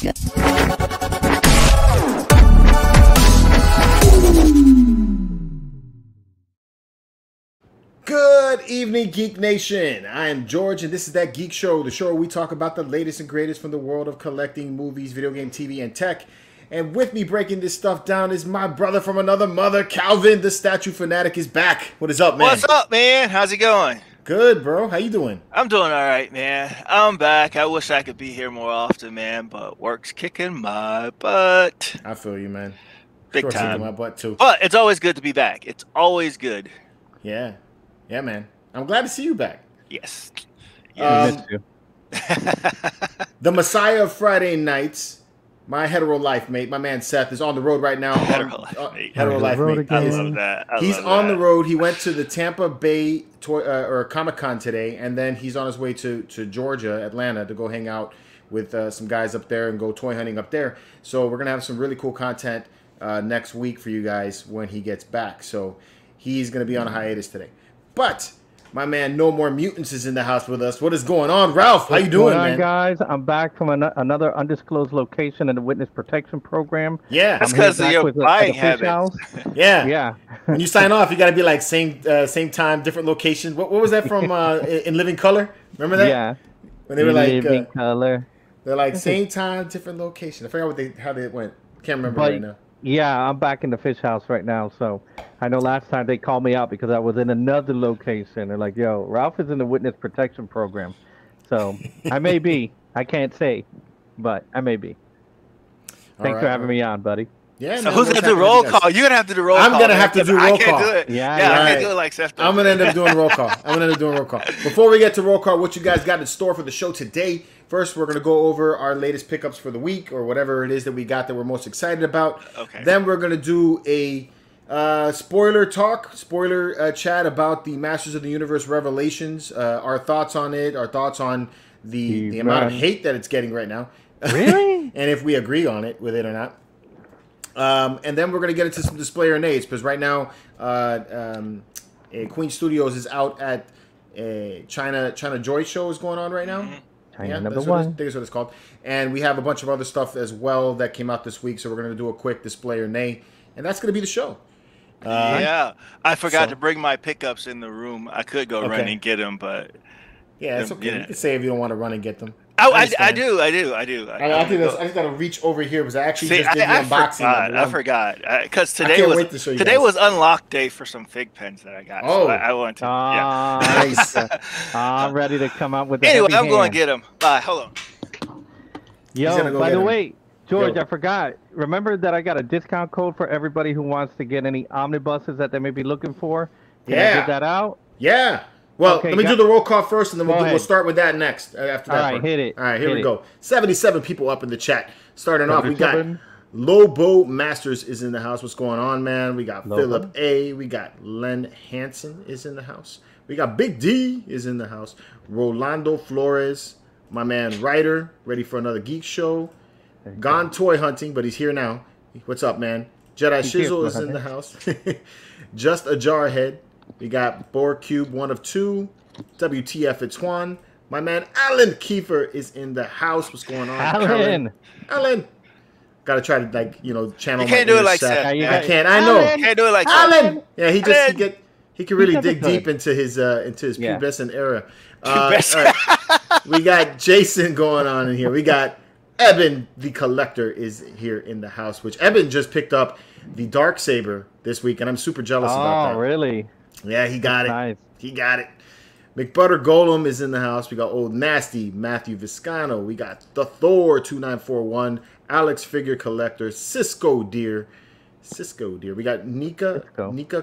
Revelations. Good evening, Geek Nation. I am George, and this is That Geek Show, the show where we talk about the latest and greatest from the world of collecting movies, video game, TV, and tech. And with me breaking this stuff down is my brother from another mother, Calvin, the statue fanatic, is back. What is up, man? What's up, man? How's it going? Good, bro. How you doing? I'm doing all right, man. I'm back. I wish I could be here more often, man, but work's kicking my butt. I feel you, man. Big Sure, time. kicking my butt, too. But it's always good to be back. It's always good. Yeah. Yeah, man. I'm glad to see you back. Yes. The Messiah of Friday nights, my hetero life mate, my man Seth, is on the road right now. Hetero life mate. Hetero life mate. I love that. He's on the road. He went to the Tampa Bay Comic-Con today, and then he's on his way to Georgia, Atlanta, to go hang out with some guys up there and go toy hunting up there. So we're going to have some really cool content next week for you guys when he gets back. So he's going to be on a hiatus today. But my man, No More Mutants, is in the house with us. What is going on, Ralph? How you doing, man? Guys? I'm back from another undisclosed location in the Witness Protection Program. Yeah, that's because of your buying habits. Yeah. When you sign off, you got to be like same time, different location. What was that from in Living Color? Remember that? Yeah. When they were like Living Color. They're like same time, different location. I forgot how they went. Can't remember right now. Yeah, I'm back in the fish house right now. So I know last time they called me out because I was in another location. They're like, yo, Ralph is in the Witness Protection Program. So I may be. I can't say, but I may be. Thanks for having me on, buddy. Yeah. So who's going to do roll call? You're going to have to do roll call. I'm going to have to do roll call. I can't do it. Yeah, I can't do it like Seth. I'm going to end up doing roll call. Before we get to roll call, what you guys got in store for the show today? First, we're going to go over our latest pickups for the week, or whatever it is that we got that we're most excited about. Okay. Then we're going to do a spoiler chat about the Masters of the Universe Revelations, our thoughts on it, our thoughts on the amount of hate that it's getting right now. Really? And if we agree on it, with it or not. And then we're going to get into some displayer nades, because right now Queen Studios is out at a China Joy show is going on right now. China number one. I think that's what it's called. And we have a bunch of other stuff as well that came out this week, so we're going to do a quick displayer nay, and that's going to be the show. Yeah, I forgot to bring my pickups in the room. I could go run and get them, but yeah, it's okay. You can say if you don't want to run and get them. I do. I just got to reach over here because I actually just did the unboxing. I forgot because today was unlock day for some fig pens that I got. Oh, so I want to. Nice. I'm ready to come out with. Anyway, I'm going to get them. Bye. Hold on. Yo, by the way, George, I forgot. Remember that I got a discount code for everybody who wants to get any omnibuses that they may be looking for. Can I get that out? Yeah. Well, let me do the roll call first, and then we'll start with that next. After that, all right, hit it. All right, here we go. 77 people up in the chat. Starting off, we got Lobo Masters is in the house. What's going on, man? We got Philip A. We got Len Hansen is in the house. We got Big D is in the house. Rolando Flores, my man Ryder, ready for another Geek Show. Gone toy hunting, but he's here now. What's up, man? Jedi Shizzle is in the house. Just a Jarhead. We got Boar Cube 1 of 2. WTF it's Juan. My man Alan Kiefer is in the house. What's going on? Alan. Gotta try to channel. You can't do it like that. I can't. I know. You can't do it like Alan. Yeah, he can really dig deep into his pubescent era. All right. We got Jason going on in here. We got Eben the Collector is here in the house, which Eben just picked up the Darksaber this week, and I'm super jealous about that. Oh, really? Yeah, he got it. Nice. He got it. McButter Golem is in the house. We got Old Nasty, Matthew Viscano. We got the Thor 2941, Alex Figure Collector, Cisco Deer. We got Nika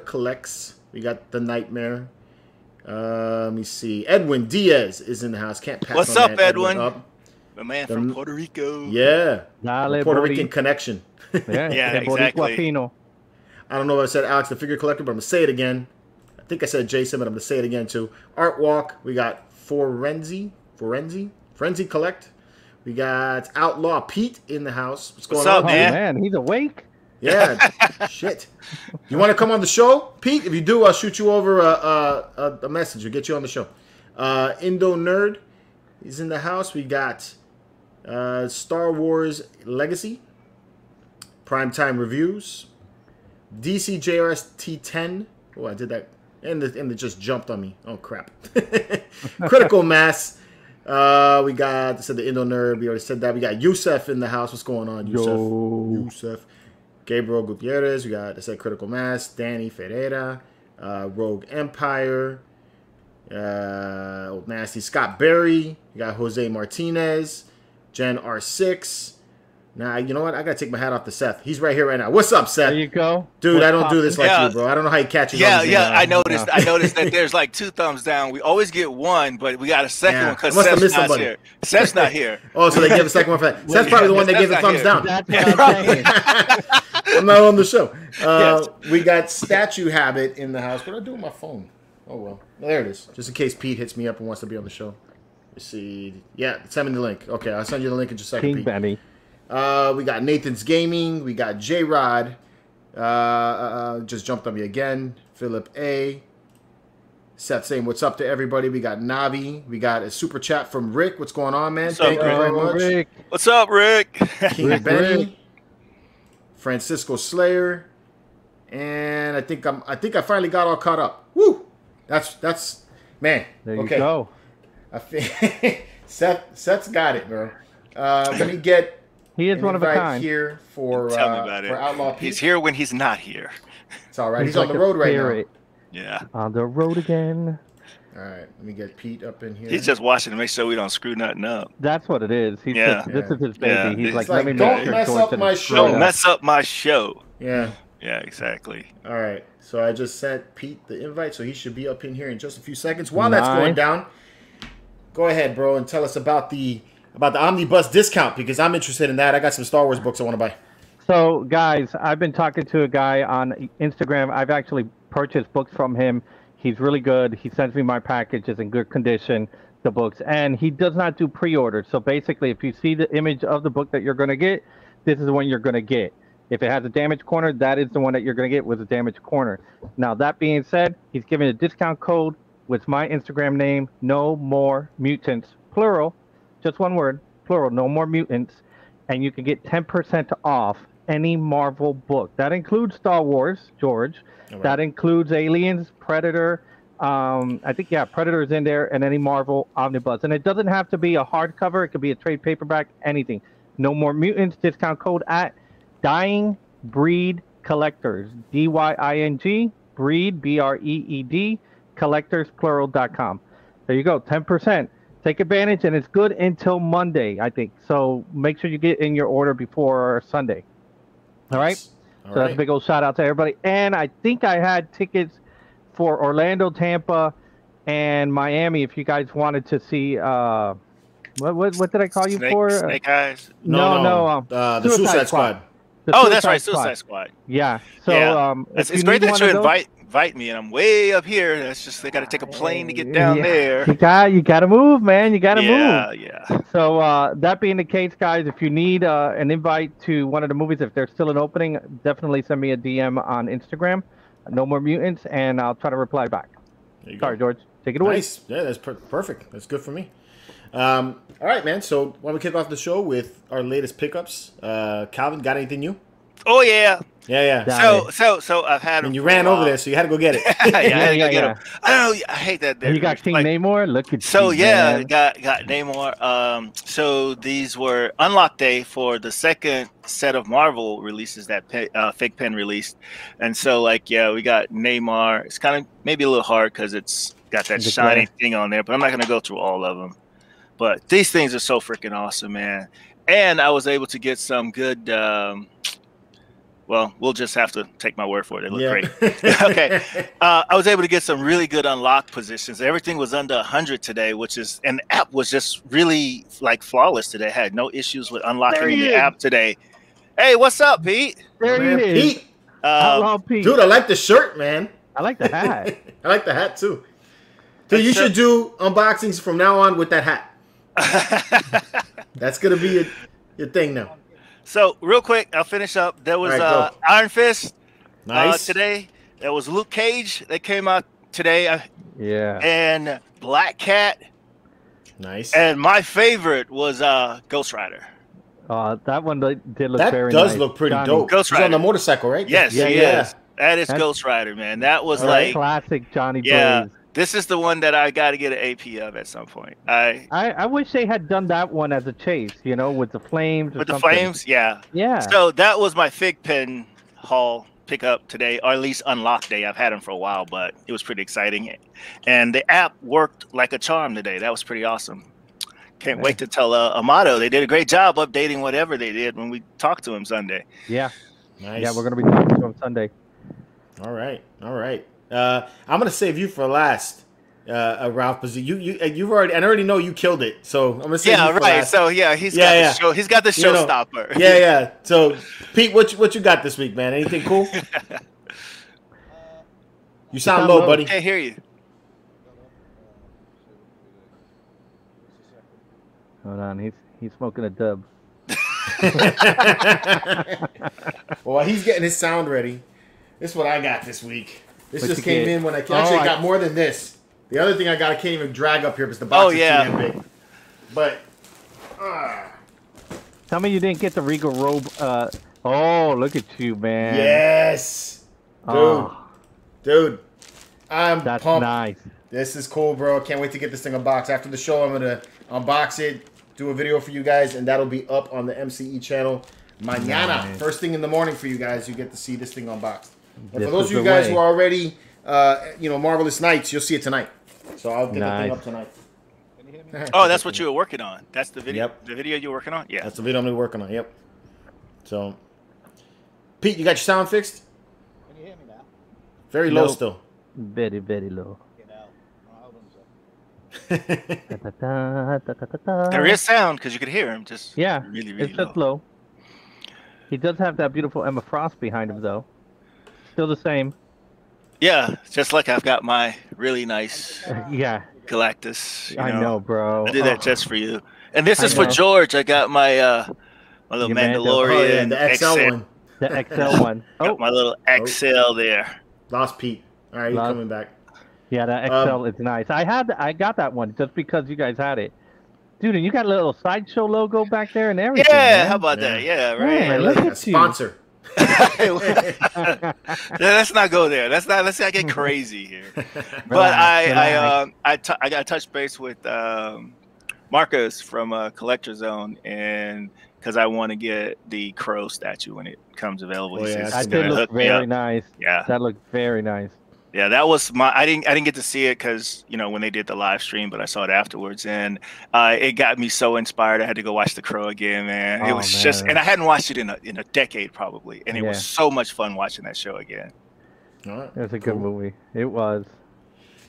Collects. We got the Nightmare. Let me see. Edwin Diaz is in the house. Can't pass. What's up, Edwin? My man from Puerto Rico. Yeah. Puerto Rican connection. Yeah, exactly. I don't know if I said Alex the Figure Collector, but I'm going to say it again. I think I said Jason, but I'm going to say it again too. Art Walk. We got Frenzy Collect. We got Outlaw Pete in the house. What's going on, man? Oh, man, he's awake. Yeah, shit. You want to come on the show, Pete? If you do, I'll shoot you over a message or get you on the show. Indo Nerd is in the house. We got Star Wars Legacy, Primetime Reviews, DC JRS T10. Oh, I did that. And it just jumped on me. Oh, crap. Critical Mass. We got, the Indo Nerd. We already said that. We got Yusef in the house. What's going on, Yusef? Gabriel Gutierrez. We got, Critical Mass. Danny Ferreira. Rogue Empire. Old Nasty Scott Berry. You got Jose Martinez. Jen R6. Nah, you know what? I gotta take my hat off to Seth. He's right here right now. What's up, Seth? There you go. Dude, I don't do this like you, bro. I don't know how you catch it. I noticed. I noticed that there's like 2 thumbs down. We always get one, but we got a second one because Seth's not here. Seth's not here. Oh, so they give a second one for that. Seth's probably the one that gave the thumbs down. That's what I'm saying. I'm not on the show. We got Statue Habit in the house. What do I do with my phone? Oh, well. There it is. Just in case Pete hits me up and wants to be on the show. Let's see. Yeah, send me the link. Okay, I'll send you the link in just a second, King Pete. Benny. We got Nathan's Gaming. We got J-Rod. Just jumped on me again. Philip A. Seth saying what's up to everybody. We got Navi. We got a super chat from Rick. What's going on, man? Thank you very much. Rick. What's up, Rick? King Benny. Francisco Slayer. And I think I finally got all caught up. Woo! That's man. There you go. Seth's got it, bro. Let me get. He is one of a kind. Here for Tell me about for it. Outlaw Pete. He's here when he's not here. It's all right. He's on the road right now. Yeah. On the road again. All right. Let me get Pete up in here. He's just watching to make sure we don't screw nothing up. That's what it is. He's just, this is his baby. Yeah. He's like, like, let me don't mess up my show. Don't mess up my show. Yeah. Yeah, exactly. All right. So I just sent Pete the invite, so he should be up in here in just a few seconds. While that's going down, go ahead, bro, and tell us about the Omnibus discount, because I'm interested in that. I got some Star Wars books I want to buy. So, guys, I've been talking to a guy on Instagram. I've actually purchased books from him. He's really good. He sends me my packages in good condition, the books, and he does not do pre-orders. So basically, if you see the image of the book that you're going to get, this is the one you're going to get. If it has a damaged corner, that is the one that you're going to get with a damaged corner. Now, that being said, he's giving a discount code with my Instagram name, No More Mutants, plural, just one word, plural, No More Mutants, and you can get 10% off any Marvel book. That includes Star Wars, George. Right. That includes Aliens, Predator. I think, Predator is in there, and any Marvel Omnibus. And it doesn't have to be a hardcover. It could be a trade paperback, anything. No More Mutants, discount code at Dying Breed Collectors, DYING, Breed, BREED, collectors, plural.com. There you go, 10%. Take advantage, and it's good until Monday, I think. So make sure you get in your order before Sunday. All right? So that's a big old shout out to everybody. And I think I had tickets for Orlando, Tampa, and Miami if you guys wanted to see what did I call you for? Snake Eyes? No. The Suicide Squad. That's right, Suicide Squad. Yeah. So it's great that you invite me, and I'm way up here. That's just they got to take a plane to get down there. You got to move, man. You got to move. Yeah. So that being the case, guys, if you need an invite to one of the movies, if there's still an opening, definitely send me a DM on Instagram, No More Mutants, and I'll try to reply back. Sorry, George. Take it away. Nice. Yeah, that's perfect. That's good for me. All right, man. So why don't we kick off the show with our latest pickups? Calvin, got anything new? Oh yeah. Yeah. So I've had. And you ran over there, so you had to go get it. I had to go get him. I don't know. I hate that. You got King Namor. Look at got Namor. So these were unlock day for the second set of Marvel releases that Fake Pen released, and so we got Namor. It's kind of maybe a little hard because it's got that shiny thing on there, but I'm not gonna go through all of them. But these things are so freaking awesome, man. And I was able to get some good. Well, we'll just have to take my word for it. They look great. Okay. I was able to get some really good unlock positions. Everything was under 100 today, and the app was just really flawless today. I had no issues with unlocking in the app today. Hey, what's up, Pete? There he is. Pete. Pete. Dude, I like the shirt, man. I like the hat. I like the hat, too. Dude, you should do unboxings from now on with that hat. That's going to be your thing now. So, real quick, I'll finish up. There was Iron Fist today. There was Luke Cage that came out today. Yeah. And Black Cat. Nice. And my favorite was Ghost Rider. That one did look that very nice. That does look pretty dope. Ghost Rider. He's on the motorcycle, right? Yes, yeah, he yeah. is. That's Ghost Rider, man. That was like classic Johnny Blaze. Yeah, this is the one that I got to get an AP of at some point. I wish they had done that one as a chase, you know, with the flames. With the flames, yeah. So that was my Fig Pen haul pickup today, or at least unlock day. I've had them for a while, but it was pretty exciting. And the app worked like a charm today. That was pretty awesome. Can't wait to tell Amato. They did a great job updating whatever they did when we talked to him Sunday. Yeah. Nice. Yeah, we're going to be talking to him Sunday. All right. I'm going to save you for last, Ralph, because you've already. I already know you killed it, so I'm going to save you for last. So he's got the show. He's got the showstopper. Yeah. So Pete, what you got this week, man? Anything cool? You sound low, buddy. Can't hear you. Hold on, he's smoking a dub. Well, he's getting his sound ready. This is what I got this week. This just came in when I actually got more than this. The other thing I got, I can't even drag up here because the box is too damn big. But tell me you didn't get the Regal robe. Look at you, man. Yes, dude, I'm That's pumped. Nice. This is cool, bro. Can't wait to get this thing unboxed. After the show, I'm gonna unbox it, do a video for you guys, and that'll be up on the MCE channel mañana. Nice. First thing in the morning for you guys, you get to see this thing unboxed. And for those of you guys who are already, Marvelous Nights, you'll see it tonight. So I'll get the thing up tonight. Oh, that's what you were working on. That's the video. Yep. The video you were working on. Yeah, that's the video I'm working on. Yep. So, Pete, you got your sound fixed? Can you hear me now? Very low still. Very, very low. There is sound because you could hear him. Just really, really it's just low. He does have that beautiful Emma Frost behind him, though. Still the same. Yeah, just like I've got my really nice Galactus. I know, bro. I did that just for you. And this is for George. I got my my little Mandalorian the XL one. The XL one. Got my little XL there. Lost Pete. All right, he's coming back. Yeah, that XL is nice. I got that one just because you guys had it. Dude, and you got a little Sideshow logo back there and everything. Yeah, man. how about that? Yeah, right. Man, look at sponsor. Let's not go there. Let's not get crazy here. But I got touch base with Marcus from Collector Zone, and because I want to get the Crow statue when it comes available. That did look very nice. Yeah, that looked very nice. Yeah, that was I didn't get to see it because when they did the live stream, but I saw it afterwards, and it got me so inspired. I had to go watch The Crow again, man. It was just, and I hadn't watched it in a decade probably, and it was so much fun watching that show again. All right, it was a good movie. It was.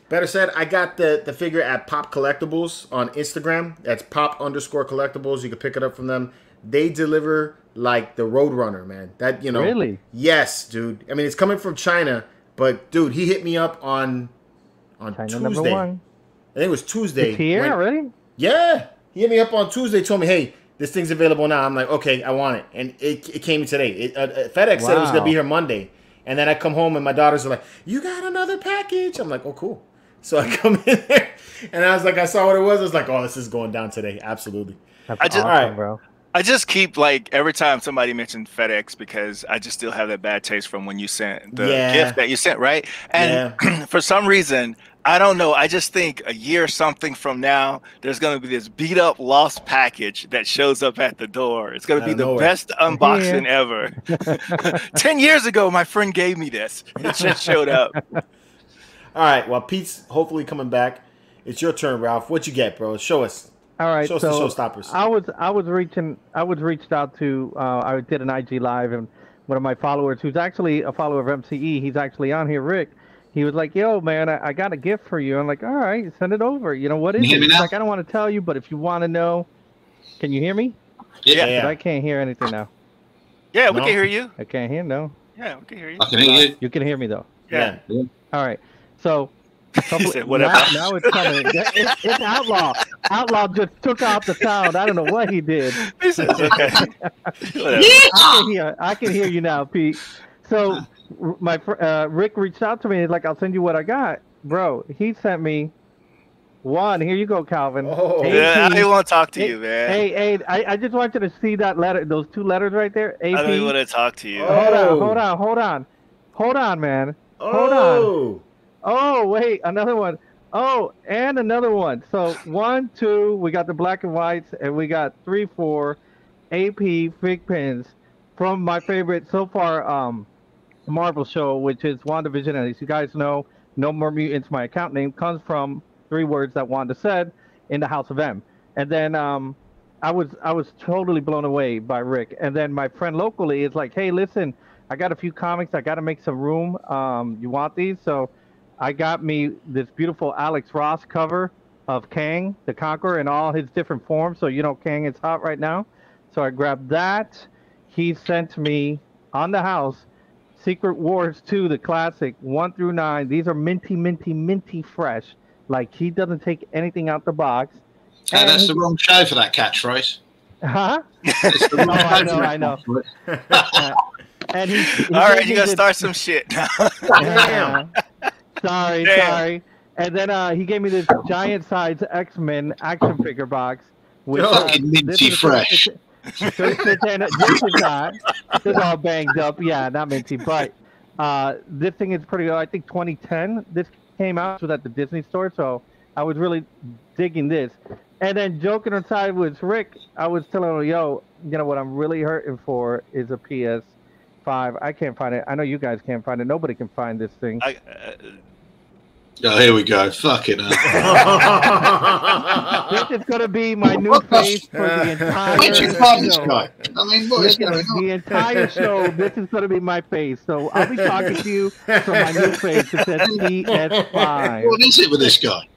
Better said, I got the figure at Pop Collectibles on Instagram. That's Pop_Collectibles. You can pick it up from them. They deliver like the Roadrunner, man. That Really? Yes, dude. I mean, it's coming from China. But dude, he hit me up on Tuesday. I think it was Tuesday. It's here already? Yeah, he hit me up on Tuesday. Told me, hey, this thing's available now. I'm like, okay, I want it, and it came today. FedEx said it was gonna be here Monday, and then I come home and my daughters are like, you got another package? I'm like, oh cool. So I come in there, and I was like, I saw what it was. I was like, oh, this is going down today. Absolutely. That's awesome, all right, bro. I just keep every time somebody mentioned FedEx because I just still have that bad taste from when you sent the gift that you sent, right? And for some reason, I don't know. I just think a year or something from now, there's going to be this beat up lost package that shows up at the door. It's going to be the best unboxing ever. 10 years ago, my friend gave me this. It just showed up. All right. Well, Pete's hopefully coming back. It's your turn, Ralph. What you get, bro? Show us. All right, so showstoppers. I was reached out to. I did an IG live, and one of my followers, who's actually a follower of MCE, he's actually on here, Rick. He was like, "Yo, man, I got a gift for you." I'm like, "All right, send it over." You know what is it? He's like, "I don't want to tell you, but if you want to know, can you hear me?" Yeah. I can't hear anything now. Yeah, we can hear you. I can't hear no. Yeah, we can hear you. I can hear you. You can hear me though. Yeah. All right, so. Whatever. Now it's coming. It's Outlaw. Outlaw just took out the sound. I don't know what he did. This is okay. I can hear you now, Pete. So my Rick reached out to me. He's like, "I'll send you what I got, bro." He sent me 1. Here you go, Calvin. Oh. Yeah, I want to talk to you, man. Hey, I just want you to see that letter, those 2 letters right there. AP. I don't even want to talk to you. Oh. Hold on, man. Oh. Hold on. Oh, wait, another one. Oh, and another one. So 1, 2, we got the black and whites, and we got 3, 4 AP fig pins from my favorite so far Marvel show, which is WandaVision. And as you guys know, No More Mutants, my account name, comes from 3 words that Wanda said in the House of M. And then I was totally blown away by Rick. And then my friend locally is like, hey, listen, I got a few comics. I got to make some room. You want these? So I got me this beautiful Alex Ross cover of Kang the Conqueror in all his different forms. So, you know, Kang is hot right now. So I grabbed that. He sent me on the house Secret Wars 2, the classic, 1 through 9. These are minty fresh. Like, he doesn't take anything out the box. And that's the wrong show for that catchphrase. Huh? It's the wrong I know. And he All right, you got to start some shit now. Damn. Sorry. And then he gave me this giant size X-Men action figure box. Which, fucking minty fresh. This is not. This is all banged up. Yeah, not minty. But this thing is pretty old. I think 2010 this came out. It was at the Disney store. So I was really digging this. And then joking aside with Rick, I was telling him, yo, you know what I'm really hurting for is a PS5. I can't find it. I know you guys can't find it. Nobody can find this thing. Oh, here we go. Fucking hell. This is going to be my new face for the entire Where'd you find this show. guy? I mean, what is going on? The entire show, this is going to be my face. So I'll be talking to you from my new face. It says PS5. What is it with this guy?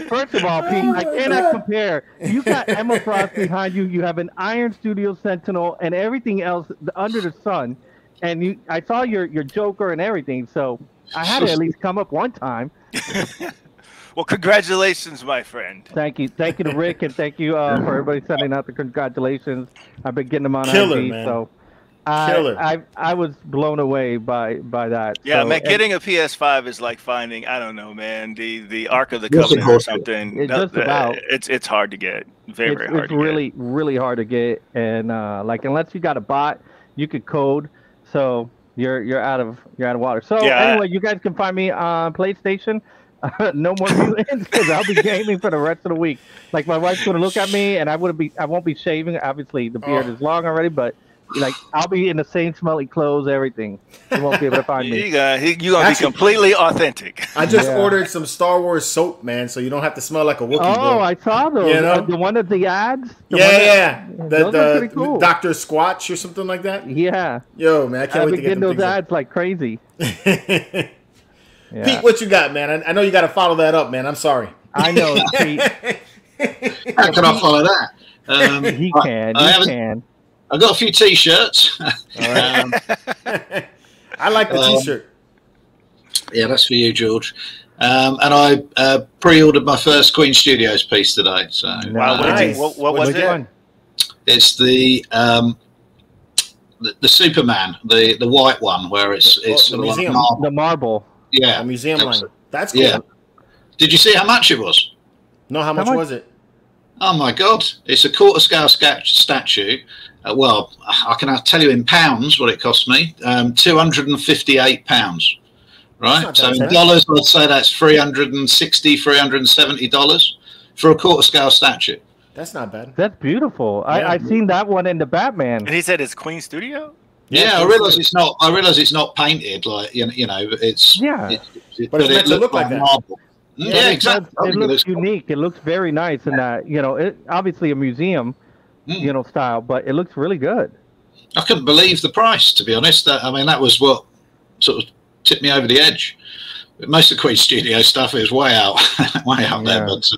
First of all, Pete, I cannot compare. You got Emma Frost behind you. You have an Iron Studio Sentinel and everything else under the sun. And I saw your Joker and everything. So I had to at least come up one time. Well, congratulations, my friend. Thank you to Rick, and thank you for everybody sending out the congratulations. I've been getting them on Killer, IG, man. so Killer. I was blown away by that. Yeah, so, man, getting a PS5 is like finding, I don't know, man, the Ark of the Covenant or something. It's hard to get. Very hard to get. It's really hard to get, and like unless you got a bot, you could code. So you're out of water. So anyway, you guys can find me on PlayStation. No More Mutants, because I'll be gaming for the rest of the week. Like my wife's gonna look at me, and I won't be shaving. Obviously, the beard is long already, but like I'll be in the same smelly clothes, everything. You won't be able to find me. You gonna be completely authentic. I just ordered some Star Wars soap, man, so you don't have to smell like a Wookiee. Oh, I saw those. You know? The one of the ads. Those are pretty cool. Dr. Squatch or something like that. Yeah. Yo, man, I can't wait to get them those ads like crazy. Yeah. Pete, what you got, man? I know you got to follow that up, man. I'm sorry. I know, Pete. How can I follow that? He can. I've got a few T-shirts. I like the T-shirt. Yeah, that's for you, George. And I pre-ordered my first Queen Studios piece today. So wow, what was it? It's the Superman, the white one, where it's the museum, the marble. Yeah, the museum line. That's cool. Yeah. Did you see how much it was? No, how much was it? Oh my God! It's a quarter scale statue. Well, I can tell you in pounds what it cost me. £258. Right. So in dollars, I'd say that's $360, $370 for a quarter scale statue. That's not bad. That's beautiful. Yeah. I've seen that one in the Batman. And he said it's Queen Studio. Yeah, I realize it's not. I realize it's not painted like you know. It's but it's meant to look like that. Marble. Yeah, exactly. It looks unique. It looks very nice in that obviously a museum, style, but it looks really good. I couldn't believe the price, to be honest. I mean, that was what sort of tipped me over the edge. Most of Queen Studio stuff is way out there, but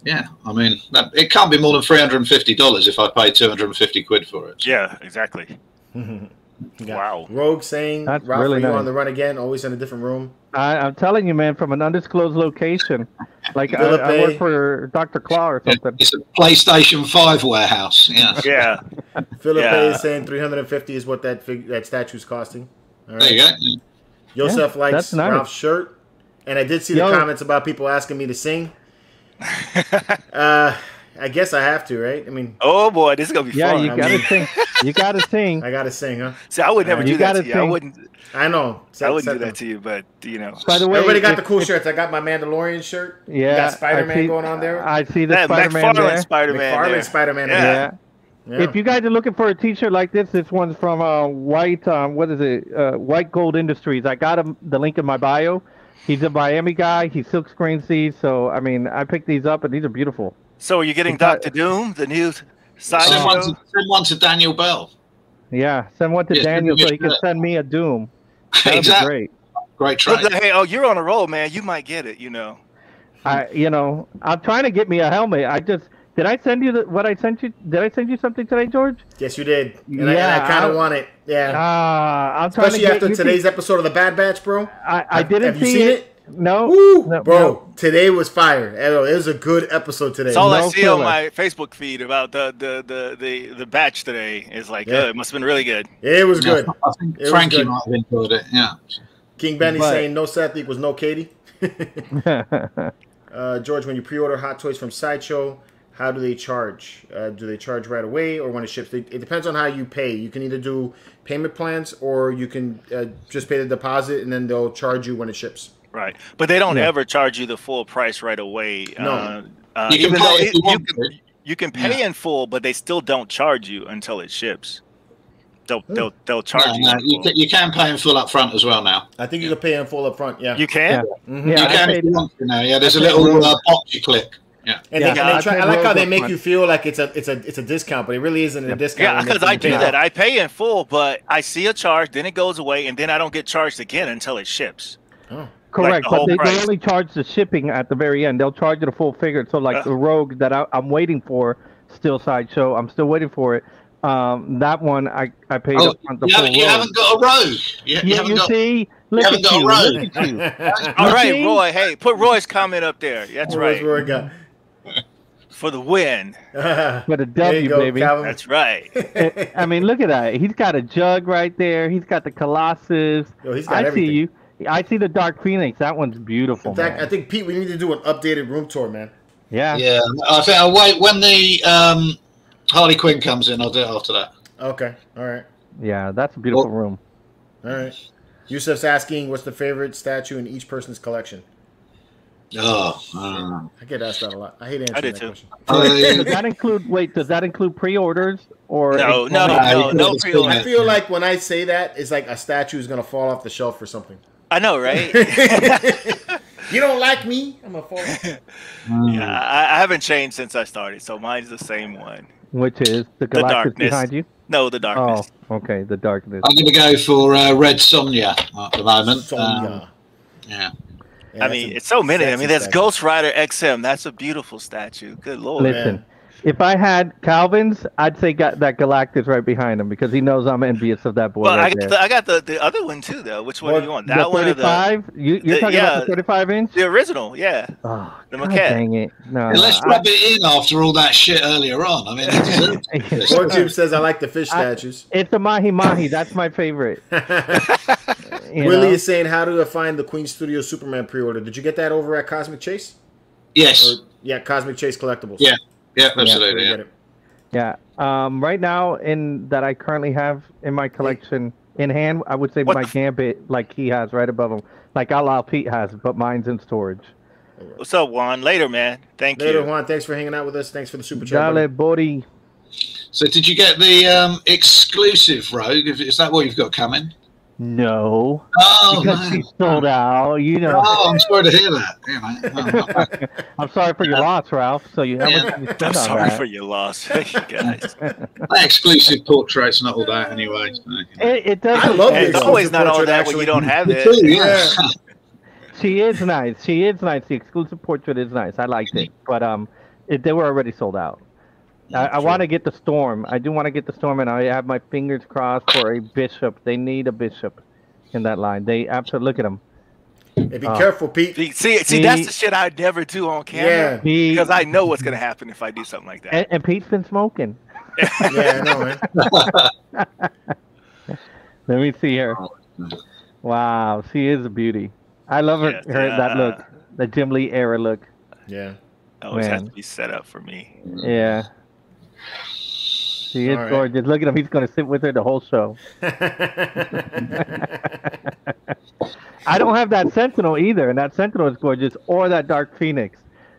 yeah, I mean, it can't be more than $350 if I pay 250 quid for it. Yeah, exactly. Wow. Rogue saying, that's Ralph, really are you nice. On the run again? Always in a different room? I'm telling you, man, from an undisclosed location. Like I work for Dr. Claw or something. It's a PlayStation 5 warehouse. Yeah. Yeah. Philip A is saying 350 is what that statue's costing. All right. There you go. Yosef likes nice. Ralph's shirt. And I did see the comments about people asking me to sing. I guess I have to, right? I mean, oh boy, this is gonna be fun. You gotta sing. You gotta sing. I gotta sing, huh? See, I would never do that to you. I wouldn't. I know. I wouldn't do that to you, but you know. By the way, everybody got the cool shirts. I got my Mandalorian shirt. Yeah, you got Spider-Man going on there. I see the Spider-Man there. McFarlane Spider-Man. Yeah. If you guys are looking for a T-shirt like this one's from White. What is it? White Gold Industries. I got the link in my bio. He's a Miami guy. He silkscreens these. So I mean, I picked these up, and these are beautiful. So are you getting Dr. Doom, the new side send one to Daniel Bell. Yeah, send one to Daniel so he can send me a Doom. That'd exactly. Great trade. Hey, you're on a roll, man. You might get it. You know. I'm trying to get me a helmet. Did I send you what I sent you? Did I send you something today, George? Yes, you did. And I kind of want it. Yeah. I'm trying Especially after today's episode of the Bad Batch, bro. I didn't have you seen it? No. Woo, no, bro. No. Today was fire. It was a good episode today. That's all I see on my Facebook feed about the batch today. Is like, it must have been really good. It was good. I think Frankie might have enjoyed it. Yeah. King Benny saying no Seth equals no Katie. George, when you pre-order Hot Toys from Sideshow, how do they charge? Do they charge right away or when it ships? It depends on how you pay. You can either do payment plans or you can just pay the deposit and then they'll charge you when it ships. Right, but they don't ever charge you the full price right away. No, you can pay in full, but they still don't charge you until it ships. They'll charge you. No, you can pay in full up front as well now. I think you can pay in full up front. Yeah, you can. Yeah, you can if you want to now. Yeah, there's a little box you click. Yeah, and I like how they make you feel like it's a discount, but it really isn't a discount. Yeah, because I do that. I pay in full, but I see a charge, then it goes away, and then I don't get charged again until it ships. Oh. Correct, but they only charge the shipping at the very end. They'll charge you the full figure. So like the Rogue that I'm waiting for, still Sideshow. I'm still waiting for it. That one I paid up front the full Rogue. You haven't got a Rogue. You see? Look at you. Look at you. All right, Roy. Hey, put Roy's comment up there. That's right. Roy got? For the win. For the W, baby. Calvin. That's right. I mean, look at that. He's got a jug right there. He's got the Colossus. Yo, he's got everything. See you. I see the Dark Phoenix. That one's beautiful. In fact, I think, Pete, we need to do an updated room tour, man. Yeah. Yeah. I think I'll wait when the Harley Quinn comes in. I'll do it after that. Okay. All right. Yeah, that's a beautiful room. All right. Yusuf's asking, what's the favorite statue in each person's collection? Oh, I get asked that a lot. I hate answering that question. Does that include pre-orders or no pre-orders? I feel like when I say that, it's like a statue is gonna fall off the shelf or something. I know, right? You don't like me? I'm gonna fall off. Yeah, I haven't changed since I started, so mine's the same one. Which is the Galactus behind you? No, the darkness. Oh, okay, the darkness. I'm going to go for Red Sonja at the moment. Sonja. Yeah. I mean, it's so many. I mean, there's Ghost Rider XM. That's a beautiful statue. Good Lord. Listen, if I had Calvin's, I'd say that Galactus right behind him because he knows I'm envious of that boy. Well, right I got the other one too, though. Which one do you want? That one or the 35? You're talking about the 35-inch? The original, yeah. Oh, the maquette. Dang it. No, let's rub it in after all that shit earlier on. I mean, Jim says I like the fish statues. It's the Mahi Mahi. That's my favorite. Willie is saying, how do I find the Queen Studio Superman pre-order? Did you get that over at Cosmic Chase? Yes. Cosmic Chase Collectibles. Yeah, absolutely. Yeah. Right now, that I currently have in my collection in hand, I would say my Gambit, like he has right above him, like Ala Pete has, but mine's in storage. What's up, Juan? Later, man. Thank you. Later, Juan. Thanks for hanging out with us. Thanks for the super chat. Dale, buddy. So, did you get the exclusive Rogue? Is that what you've got coming? No. Oh, because she's sold out, Oh, I'm sorry to hear that. I'm sorry for your loss, Ralph. So I'm sorry for your loss, guys. That exclusive portrait's not all that anyway. So, it does. I love it. It's always not all that when you don't have it. Yeah. She is nice. The exclusive portrait is nice. I liked it, but they were already sold out. I want to get the Storm. I do want to get the Storm, and I have my fingers crossed for a Bishop. They need a Bishop in that line. They absolutely look at them. Hey, be careful, Pete. See, that's the shit I never do on camera. Because I know what's gonna happen if I do something like that. And Pete's been smoking. Yeah, I know, man. Let me see her. Wow, she is a beauty. I love her that look, the Jim Lee era look. Yeah. Always has to be set up for me. Yeah. She is gorgeous. Look at him. He's going to sit with her the whole show. I don't have that Sentinel either, and that Sentinel is gorgeous, or that Dark Phoenix.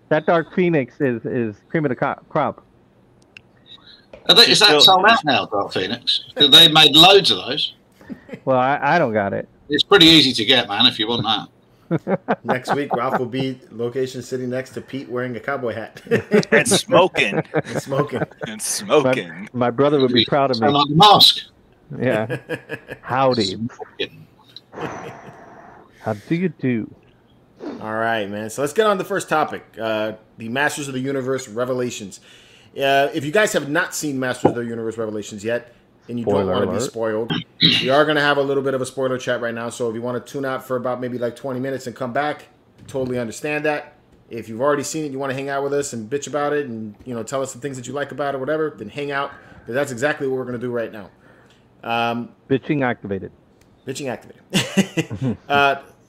That Dark Phoenix is cream of the crop. Is that sold out now, Dark Phoenix? They made loads of those. Well, I don't got it. It's pretty easy to get, man, if you want that. Next week, Ralph will be location sitting next to Pete wearing a cowboy hat. And smoking. My brother would be proud of me. Like a mask. Yeah. Howdy. How do you do? All right, man. So let's get on to the first topic. The Masters of the Universe Revelations. If you guys have not seen Masters of the Universe Revelations yet, and you don't want to be spoiled, we are going to have a little bit of a spoiler chat right now. So if you want to tune out for about maybe like 20 minutes and come back, totally understand that. If you've already seen it, you want to hang out with us and bitch about it and, you know, tell us the things that you like about it or whatever, then hang out. Because that's exactly what we're going to do right now. Bitching activated. Bitching activated.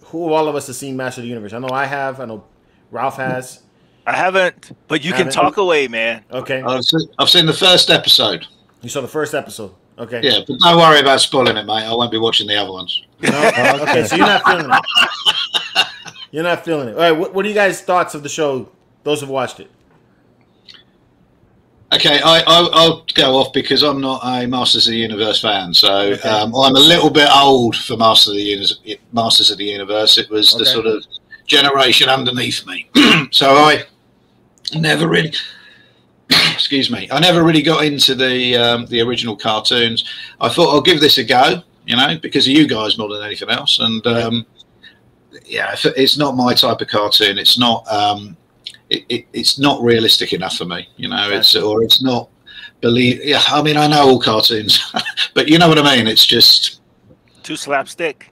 Who of all of us has seen Master of the Universe? I know I have. I know Ralph has. I haven't, but you can talk away, man. Okay. I've seen the first episode. You saw the first episode. Okay. Yeah, but don't worry about spoiling it, mate. I won't be watching the other ones. No? Okay, so you're not feeling it. You're not feeling it. All right, what are you guys' thoughts of the show, those who've watched it? Okay, I'll go off because I'm not a Masters of the Universe fan. So I'm a little bit old for Masters of the Universe. It was the sort of generation underneath me. So I never really... Excuse me. I never really got into the original cartoons. I thought I'll give this a go, you know, because of you guys more than anything else. And yeah, it's not my type of cartoon. It's not. It's not realistic enough for me, you know. It's not. Yeah, I mean, I know all cartoons, but you know what I mean. It's just too slapstick.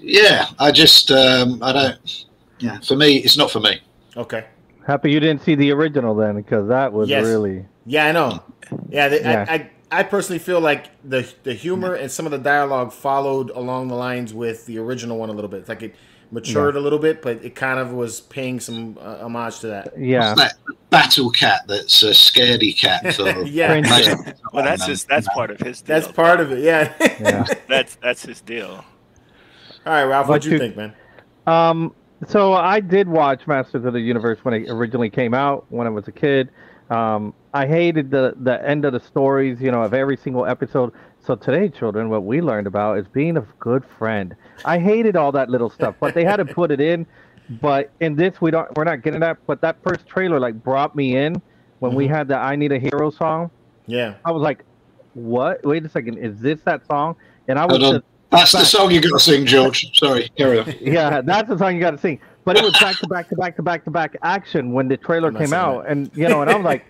Yeah, I just I don't. Yeah, for me, it's not for me. Okay. Happy you didn't see the original then, because that was really... Yeah, I know. Yeah, I personally feel like the humor and some of the dialogue followed along the lines with the original one a little bit. It's like it matured a little bit, but it kind of was paying some homage to that. Yeah. What's that battle cat that's a scaredy cat? Sort of. Yeah. Well, that's part of his deal. That's part of it, yeah. That's his deal. All right, Ralph, what'd you think, man? So I did watch Masters of the Universe when it originally came out when I was a kid. I hated the end of the stories, you know, of every single episode. So today, children, what we learned about is being a good friend. I hated all that little stuff, but they had to put it in. But in this, we're not getting that. But that first trailer like brought me in when we had the "I Need a Hero" song. Yeah, I was like, "What? Wait a second, is this that song?" And I was that's the song you got to sing, George. Sorry, carry on. Yeah, that's the song you got to sing. But it was back to back action when the trailer came out, and you know, and I was like,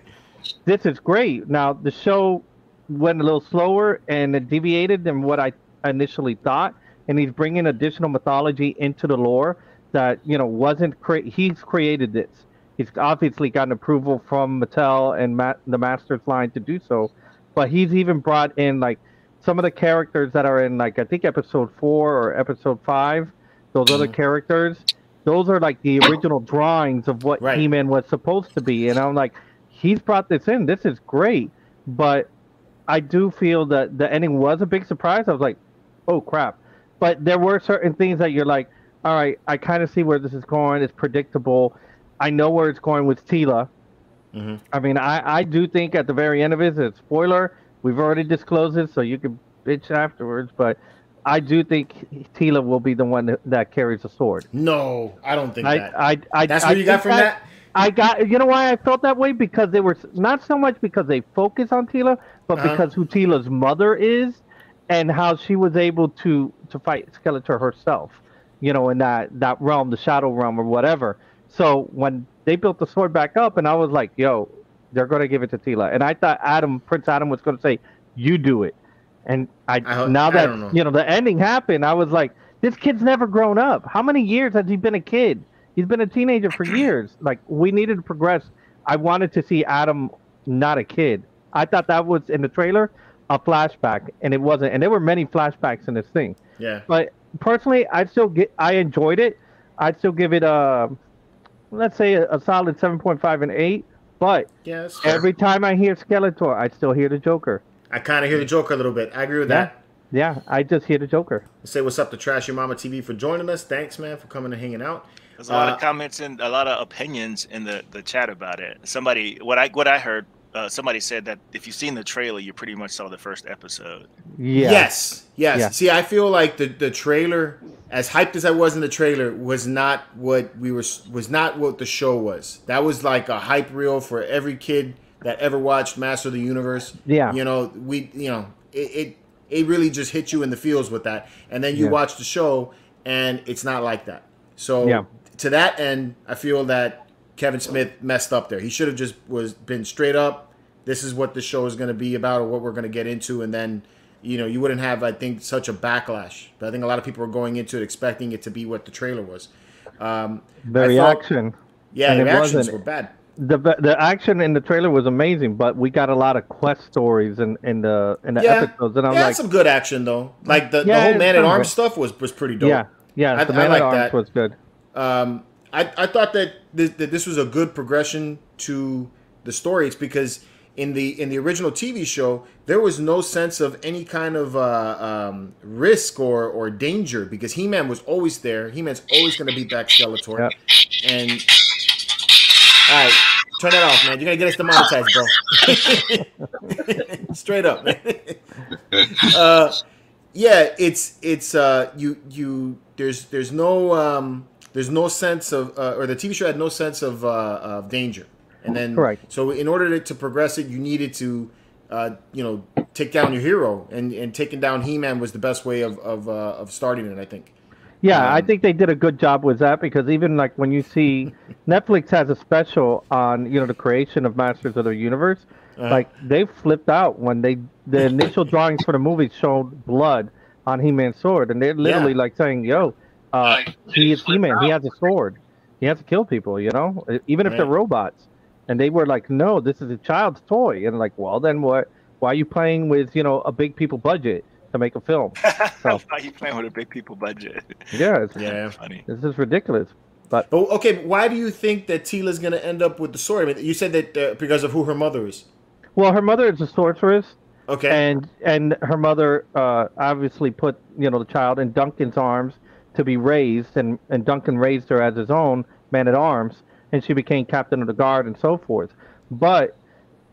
"This is great." Now the show went a little slower and it deviated than what I initially thought, and he's bringing additional mythology into the lore that wasn't. He's created this. He's obviously gotten approval from Mattel and the Masters line to do so, but he's even brought in like some of the characters that are in, like, I think episode 4 or episode 5, those other characters, those are like the original drawings of what He-Man was supposed to be. And I'm like, he's brought this in. This is great. But I do feel that the ending was a big surprise. I was like, oh, crap. But there were certain things that you're like, all right, I kind of see where this is going. It's predictable. I know where it's going with Teela. I mean, I do think at the very end of it, it's a spoiler. We've already disclosed it, so you can bitch afterwards. But I do think Teela will be the one that carries the sword. No, I don't think that. That's what you got from that? I got. You know why I felt that way? Because they were not so much because they focus on Teela, but because who Teela's mother is and how she was able to fight Skeletor herself. You know, in that realm, the Shadow Realm or whatever. So when they built the sword back up, and I was like, yo, they're going to give it to Teela. And I thought Prince Adam was going to say, you do it. And now that the ending happened, I was like, this kid's never grown up. How many years has he been a kid? He's been a teenager for years. Like, we needed to progress. I wanted to see Adam not a kid. I thought that was in the trailer a flashback, and it wasn't. And there were many flashbacks in this thing. Yeah. But personally, I enjoyed it. I'd still give it let's say a solid 7.5 and 8. But yes, every time I hear Skeletor, I still hear the Joker. I kind of hear the Joker a little bit. I agree with that. Yeah, I just hear the Joker. Say what's up to Trash Your Mama TV for joining us. Thanks, man, for coming and hanging out. There's a lot of comments and a lot of opinions in the chat about it. What I heard, somebody said that if you've seen the trailer, you pretty much saw the first episode. Yeah. Yes. Yeah. See, I feel like the trailer, as hyped as I was in the trailer, was not what the show was. That was like a hype reel for every kid that ever watched Master of the Universe. Yeah. It really just hit you in the feels with that. And then you watch the show and it's not like that. So to that end, I feel that Kevin Smith messed up there. He should have just been straight up. This is what the show is going to be about, or what we're going to get into, and then you wouldn't have, I think, such a backlash. But I think a lot of people were going into it expecting it to be what the trailer was. Very action. Yeah, the reactions were bad. The action in the trailer was amazing, but we got a lot of quest stories in the episodes, and I'm like, some good action though. Like the whole Man at Arms stuff was pretty dope. Yeah, the Man at Arms was good. I thought that this was a good progression to the story. It's because in the original TV show, there was no sense of any kind of risk or danger, because He-Man was always there. He-Man's always going to beat back Skeletor. Yep. And all right, turn that off, man. You're gonna get us demonetized, bro. Straight up, man. There's no sense of or the TV show had no sense of danger. And then, so in order to progress it, you needed to, take down your hero, and taking down He-Man was the best way of starting it, I think. Yeah, I think they did a good job with that, because even like when you see Netflix has a special on the creation of Masters of the Universe, like they flipped out when the initial drawings for the movie showed blood on He-Man's sword, and they're literally like saying, "Yo, he is He-Man. He has a sword. He has to kill people. Even if they're robots." And they were like, "No, this is a child's toy." And like, well, then what? Why are you playing with a big people budget to make a film? So, why are you playing with a big people budget? Yeah, it's funny. This is ridiculous. But okay, why do you think that Teela's going to end up with the sword? I mean, you said that because of who her mother is. Well, her mother is a sorceress. Okay. And her mother obviously put the child in Duncan's arms to be raised, and Duncan raised her as his own man-at-arms, and she became captain of the guard and so forth. But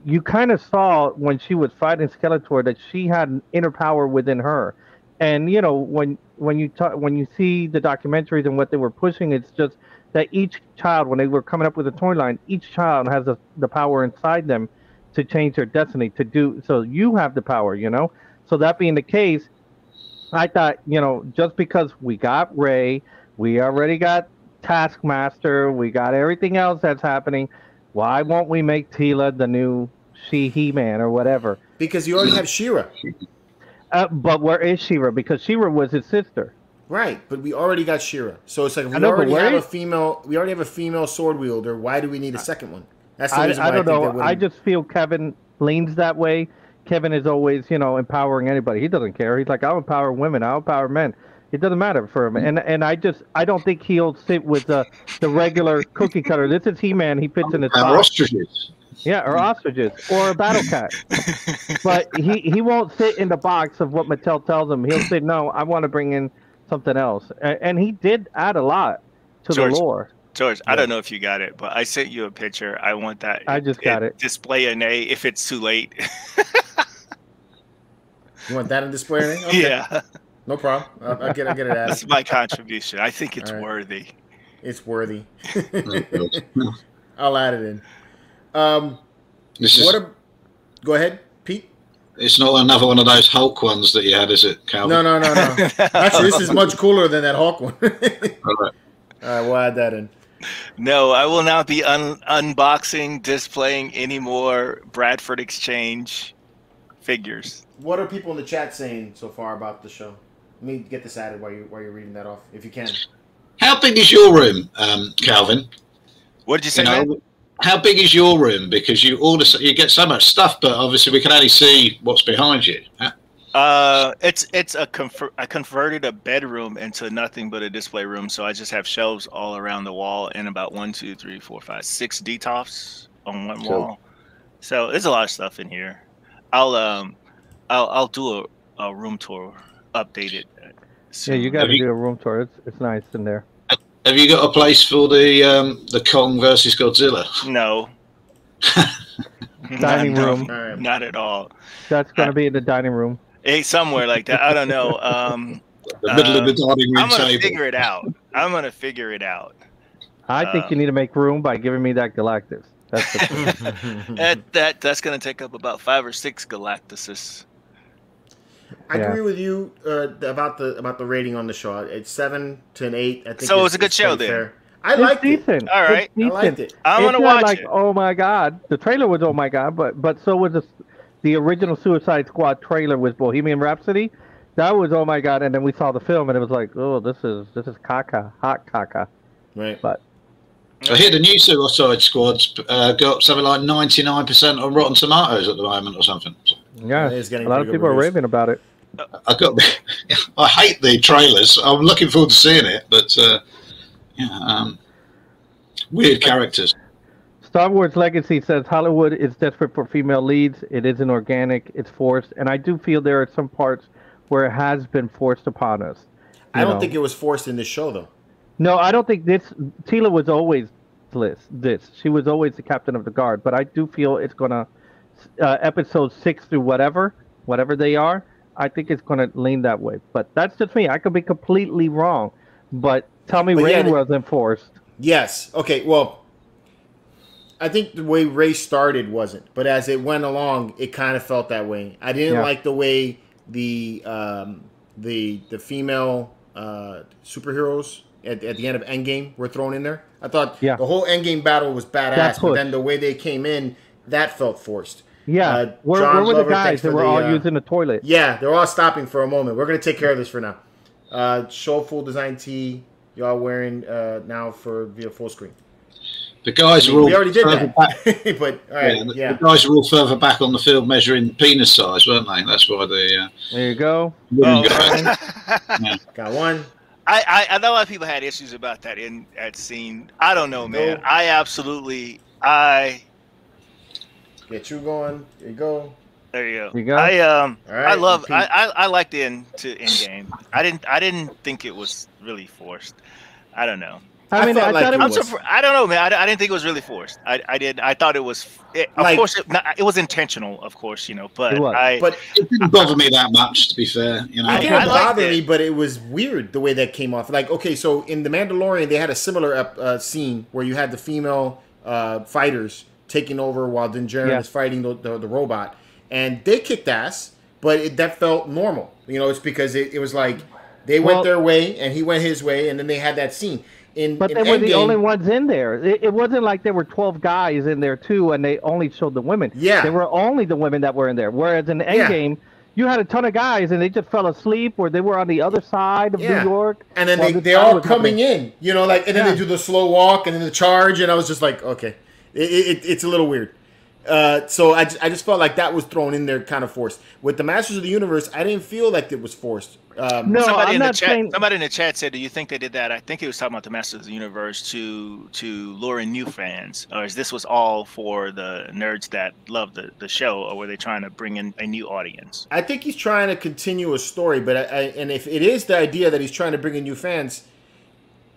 you kind of saw when she was fighting Skeletor that she had an inner power within her. And when you see the documentaries and what they were pushing, it's just that each child, when they were coming up with a toy line, each child has the power inside them to change their destiny, to do so. You have the power, So that being the case, I thought, just because we got Ray, we already got Taskmaster, we got everything else that's happening, why won't we make Teela the new He-Man or whatever? Because you already have She-Ra. But where is She-Ra? Because She-Ra was his sister. Right, but we already got She-Ra. So it's like, we already have a female sword wielder. Why do we need a second one? That's the reason why I don't know. I just feel Kevin leans that way. Kevin is always, empowering anybody. He doesn't care. He's like, I'll empower women. I'll empower men. It doesn't matter for him. And I don't think he'll sit with the regular cookie cutter. This is He-Man. He fits in his box. Or ostriches. Yeah, or ostriches, or a battle cat. But he won't sit in the box of what Mattel tells him. He'll say, no, I want to bring in something else. And he did add a lot to the lore. George, I don't know if you got it, but I sent you a picture. I want that. I just got it. Display an A if it's too late. You want that in display an A? Okay. Yeah. No problem. I'll get it added. That's my contribution. I think it's worthy. It's worthy. I'll add it in. Go ahead, Pete. It's not another one of those Hulk ones that you had, is it, Calvin? No. Actually, this is much cooler than that Hulk one. All right, we'll add that in. No, I will not be unboxing, displaying any more Bradford Exchange figures. What are people in the chat saying so far about the show? Let me get this added while you're reading that off, if you can. How big is your room, Calvin? What did you say, man? How big is your room? Because you get so much stuff, but obviously we can only see what's behind you. I converted a bedroom into nothing but a display room, so I just have shelves all around the wall and about 1, 2, 3, 4, 5, 6 detops on one wall. So there's a lot of stuff in here. I'll do a room tour, updated. Yeah, you got to do a room tour. It's nice in there. Have you got a place for the Kong versus Godzilla? No. Dining room. Not at all. That's going to be in the dining room. Somewhere like that. I don't know. The middle of the dining room I'm gonna table. figure it out. I'm gonna figure it out. I think you need to make room by giving me that Galactus. That's the that's gonna take up about 5 or 6 Galactuses. I agree with you about the rating on the show. It's 7 to an 8. I think so it was a good show then. Fair. I liked it. Decent. All right, I liked it. I'm gonna watch it. Oh my god, the trailer was oh my god, but so was the original Suicide Squad trailer with Bohemian Rhapsody. That was oh my god, and then we saw the film and it was like, oh, this is caca, hot caca. Right. But I hear the new Suicide Squad's got something like 99% on Rotten Tomatoes at the moment or something. Yeah, a lot of people are raving about it. I hate the trailers. I'm looking forward to seeing it, but weird characters. Star Wars Legacy says Hollywood is desperate for female leads. It isn't organic. It's forced. And I do feel there are some parts where it has been forced upon us. I don't think it was forced in this show, though. No, I don't think this. Tila was always this. She was always the captain of the guard. But I do feel it's going to, episode 6 through whatever they are, I think it's going to lean that way. But that's just me. I could be completely wrong. But tell me Rain wasn't forced. Yes. Okay, well, I think the way Ray started wasn't, but as it went along, it kind of felt that way. I didn't like the way the female superheroes at the end of Endgame were thrown in there. I thought the whole Endgame battle was badass, but then the way they came in, that felt forced. Yeah, where were the guys that were all using the toilet? Yeah, they're all stopping for a moment. We're going to take care of this for now. Show full design tee, y'all wearing now via full screen. The guys are all. We already did that, but all right, the guys are all further back on the field measuring penis size, weren't they? That's why they. There you go. Got one. I know a lot of people had issues about that in that scene. I don't know, man. I get you going. There you go. There you go. You go. I liked the end game. I didn't think it was really forced. I don't know. I thought it was. I don't know, man. I didn't think it was really forced. I thought it was. Of course, it was intentional. Of course, but it didn't bother me that much. To be fair, it didn't bother me, but it was weird the way that came off. Like, okay, so in The Mandalorian, they had a similar scene where you had the female fighters taking over while Din Djarin is fighting the robot, and they kicked ass, but that felt normal. It's because it was like they went their way and he went his way, and then they had that scene. But they were the only ones in there. It wasn't like there were 12 guys in there too, and they only showed the women. Yeah, there were only the women that were in there. Whereas in the Endgame, you had a ton of guys, and they just fell asleep, or they were on the other side of New York. And then they're all coming in, and then they do the slow walk and then the charge, and I was just like, okay, it's a little weird. So I just felt like that was thrown in there kind of forced. With the Masters of the Universe, I didn't feel like it was forced. No, somebody in the chat said, "Do you think they did that?" I think he was talking about the Masters of the Universe to lure in new fans, or is this was all for the nerds that love the show, or were they trying to bring in a new audience? I think he's trying to continue a story, but and if it is the idea that he's trying to bring in new fans,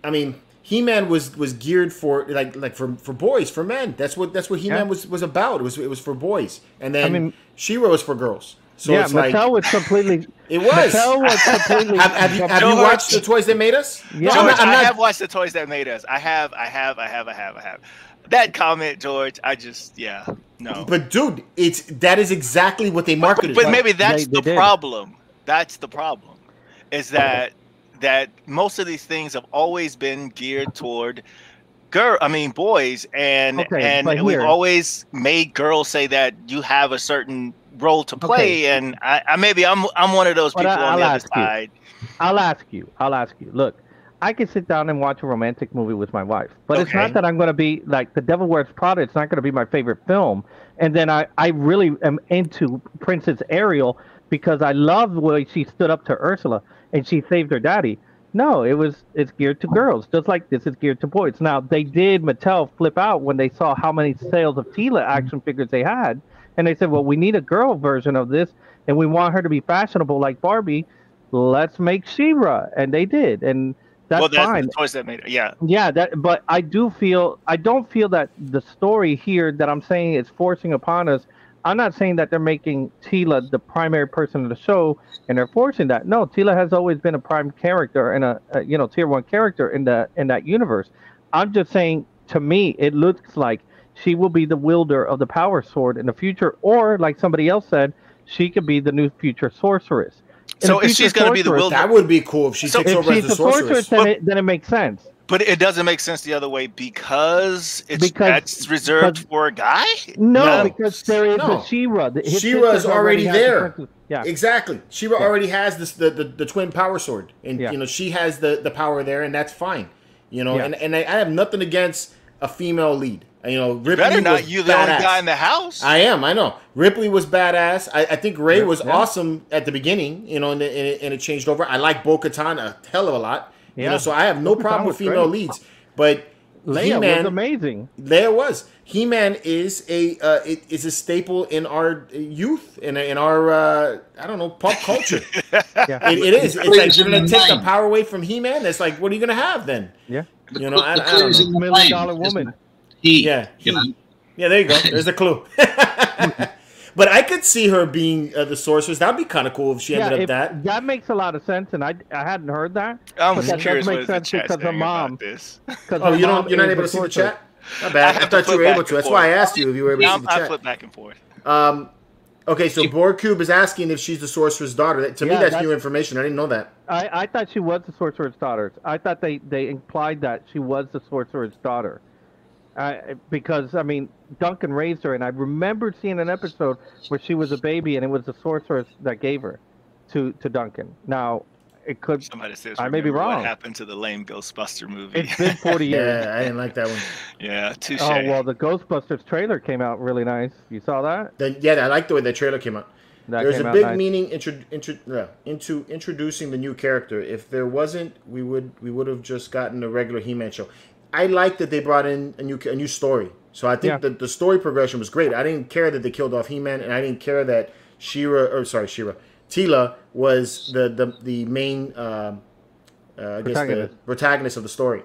I mean, He-Man was geared for like for boys, for men. That's what He-Man was about. It was for boys, and then She-Ra was for girls. So it's Mattel was completely. It was. Mattel was completely. Have you watched the Toys That Made Us? Yeah, George, I have watched the Toys That Made Us. I have. That comment, George. No. But dude, that is exactly what they marketed. But maybe that's the problem. That's the problem. Is that most of these things have always been geared toward boys, and we've always made girls say that you have a certain role to play, and I'm one of those people on the other side. I'll ask you. Look, I can sit down and watch a romantic movie with my wife, but it's not that I'm going to be like The Devil Wears Prada. It's not going to be my favorite film, and then I really am into Princess Ariel. because I love the way she stood up to Ursula and she saved her daddy. No, it's geared to girls, just like this is geared to boys. Now Mattel flip out when they saw how many sales of Tila action figures they had, and they said, well, we need a girl version of this, and we want her to be fashionable like Barbie. Let's make She-Ra, and they did, and that's fine. The choice that made it. Yeah. Yeah, but I don't feel that the story here that I'm saying is forcing upon us. I'm not saying that they're making Tila the primary person of the show and they're forcing that. No, Tila has always been a prime character and a tier 1 character in that universe. I'm just saying, to me, it looks like she will be the wielder of the power sword in the future, or like somebody else said, she could be the new future sorceress. So if she's going to be the wielder, that would be cool if she takes over as the sorceress. Then it makes sense. But it doesn't make sense the other way because that's reserved for a guy? No, because there is a She-Ra. She-Ra is already there. Yeah, exactly. She-Ra already has this the twin power sword, and she has the power there, and that's fine. And I have nothing against a female lead. Ripley better not. You the only guy in the house. I am. I know. Ripley was badass. I think Rey was awesome at the beginning. And it changed over. I like Bo-Katan a hell of a lot. So I have no problem with female leads, but Leia was amazing. Leia was. He-Man is a staple in our youth, in our pop culture. It is. It's like you're gonna take the power away from He-Man. It's like, what are you gonna have then? Yeah, I don't know. $1 million woman. Yeah, there you go. There's a clue. But I could see her being the sorceress. That'd be kind of cool if she ended up that. That makes a lot of sense, and I hadn't heard that. I'm curious what the chat's saying about this. Oh, you're not able to see the chat? Not bad. I thought you were able to. That's why I asked you if you were able to see the chat. I flip back and forth. Okay, so Borg Cube is asking if she's the sorcerer's daughter. To me, that's new information. I didn't know that. I thought she was the sorcerer's daughter. I thought they implied that she was the sorcerer's daughter. Because Duncan raised her, and I remembered seeing an episode where she was a baby, and it was the sorceress that gave her to Duncan. Now, it could. Somebody says I may be wrong. What happened to the lame Ghostbuster movie? It's been 40 years. Yeah, I didn't like that one. Yeah, touche. Oh well, the Ghostbusters trailer came out really nice. You saw that? I like the way the trailer came out. There's a big meaning into introducing the new character. If there wasn't, we would have just gotten a regular He-Man show. I like that they brought in a new story. So I think that the story progression was great. I didn't care that they killed off He-Man, and I didn't care that Tila was the main the protagonist of the story.